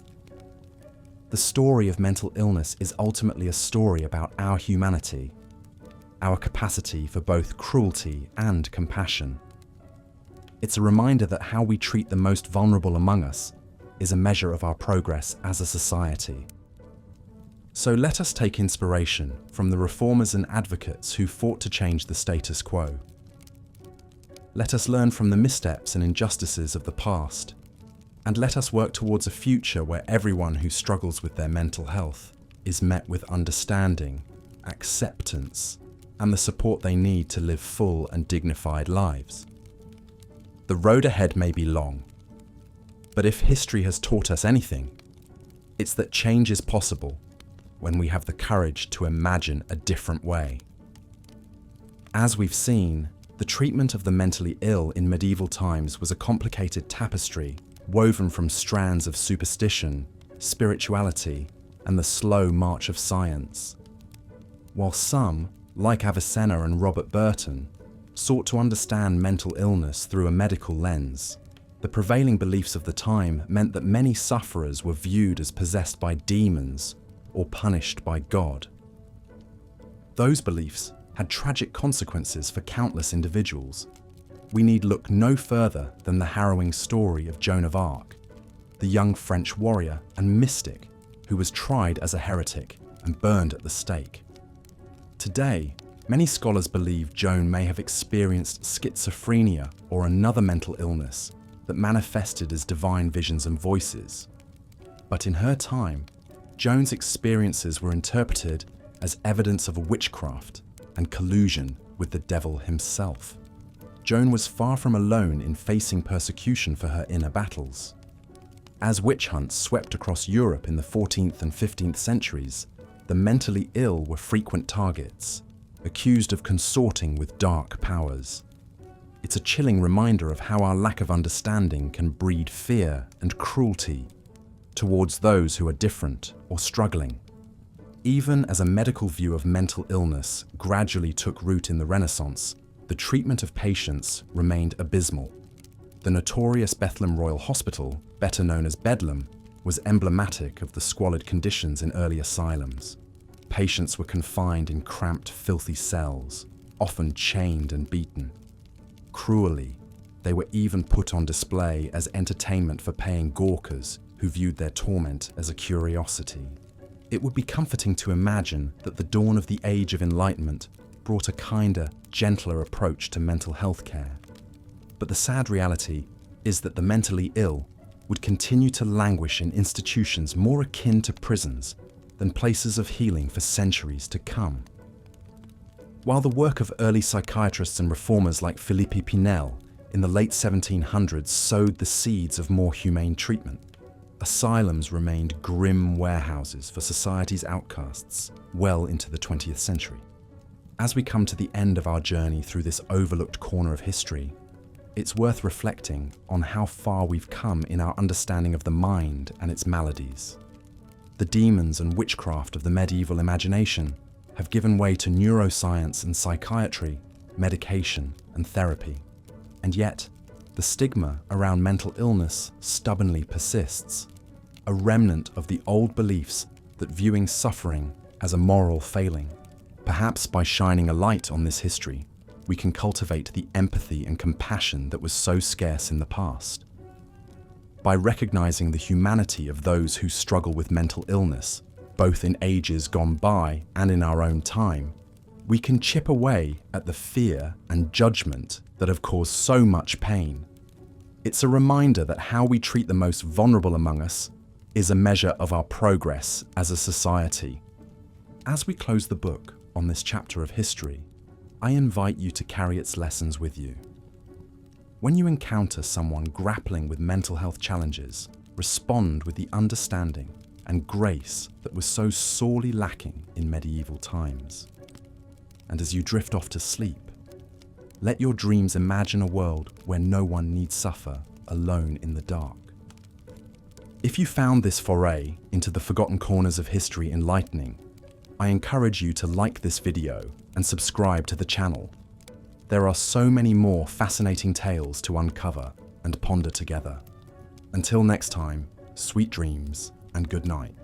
The story of mental illness is ultimately a story about our humanity, our capacity for both cruelty and compassion. It's a reminder that how we treat the most vulnerable among us is a measure of our progress as a society. So let us take inspiration from the reformers and advocates who fought to change the status quo. Let us learn from the missteps and injustices of the past, and let us work towards a future where everyone who struggles with their mental health is met with understanding, acceptance, and the support they need to live full and dignified lives. The road ahead may be long, but if history has taught us anything, it's that change is possible when we have the courage to imagine a different way. As we've seen, the treatment of the mentally ill in medieval times was a complicated tapestry woven from strands of superstition, spirituality, and the slow march of science. While some, like Avicenna and Robert Burton, sought to understand mental illness through a medical lens, the prevailing beliefs of the time meant that many sufferers were viewed as possessed by demons or punished by God. Those beliefs had tragic consequences for countless individuals. We need look no further than the harrowing story of Joan of Arc, the young French warrior and mystic who was tried as a heretic and burned at the stake. Today, many scholars believe Joan may have experienced schizophrenia or another mental illness that manifested as divine visions and voices. But in her time, Joan's experiences were interpreted as evidence of witchcraft and collusion with the devil himself. Joan was far from alone in facing persecution for her inner battles. As witch hunts swept across Europe in the 14th and 15th centuries, the mentally ill were frequent targets, accused of consorting with dark powers. It's a chilling reminder of how our lack of understanding can breed fear and cruelty towards those who are different or struggling. Even as a medical view of mental illness gradually took root in the Renaissance, the treatment of patients remained abysmal. The notorious Bethlehem Royal Hospital, better known as Bedlam, was emblematic of the squalid conditions in early asylums. Patients were confined in cramped, filthy cells, often chained and beaten. Cruelly, they were even put on display as entertainment for paying gawkers who viewed their torment as a curiosity. It would be comforting to imagine that the dawn of the Age of Enlightenment brought a kinder, gentler approach to mental health care. But the sad reality is that the mentally ill would continue to languish in institutions more akin to prisons than places of healing for centuries to come. While the work of early psychiatrists and reformers like Philippe Pinel in the late 1700s sowed the seeds of more humane treatment, asylums remained grim warehouses for society's outcasts well into the 20th century. As we come to the end of our journey through this overlooked corner of history, it's worth reflecting on how far we've come in our understanding of the mind and its maladies. The demons and witchcraft of the medieval imagination have given way to neuroscience and psychiatry medication, and therapy. And yet, the stigma around mental illness stubbornly persists, a remnant of the old beliefs that viewing suffering as a moral failing. Perhaps by shining a light on this history, we can cultivate the empathy and compassion that was so scarce in the past. By recognizing the humanity of those who struggle with mental illness, both in ages gone by and in our own time, we can chip away at the fear and judgment that have caused so much pain. It's a reminder that how we treat the most vulnerable among us is a measure of our progress as a society. As we close the book on this chapter of history, I invite you to carry its lessons with you. When you encounter someone grappling with mental health challenges, respond with the understanding and grace that was so sorely lacking in medieval times. And as you drift off to sleep, let your dreams imagine a world where no one need suffer alone in the dark. If you found this foray into the forgotten corners of history enlightening, I encourage you to like this video and subscribe to the channel. There are so many more fascinating tales to uncover and ponder together. Until next time, sweet dreams and good night.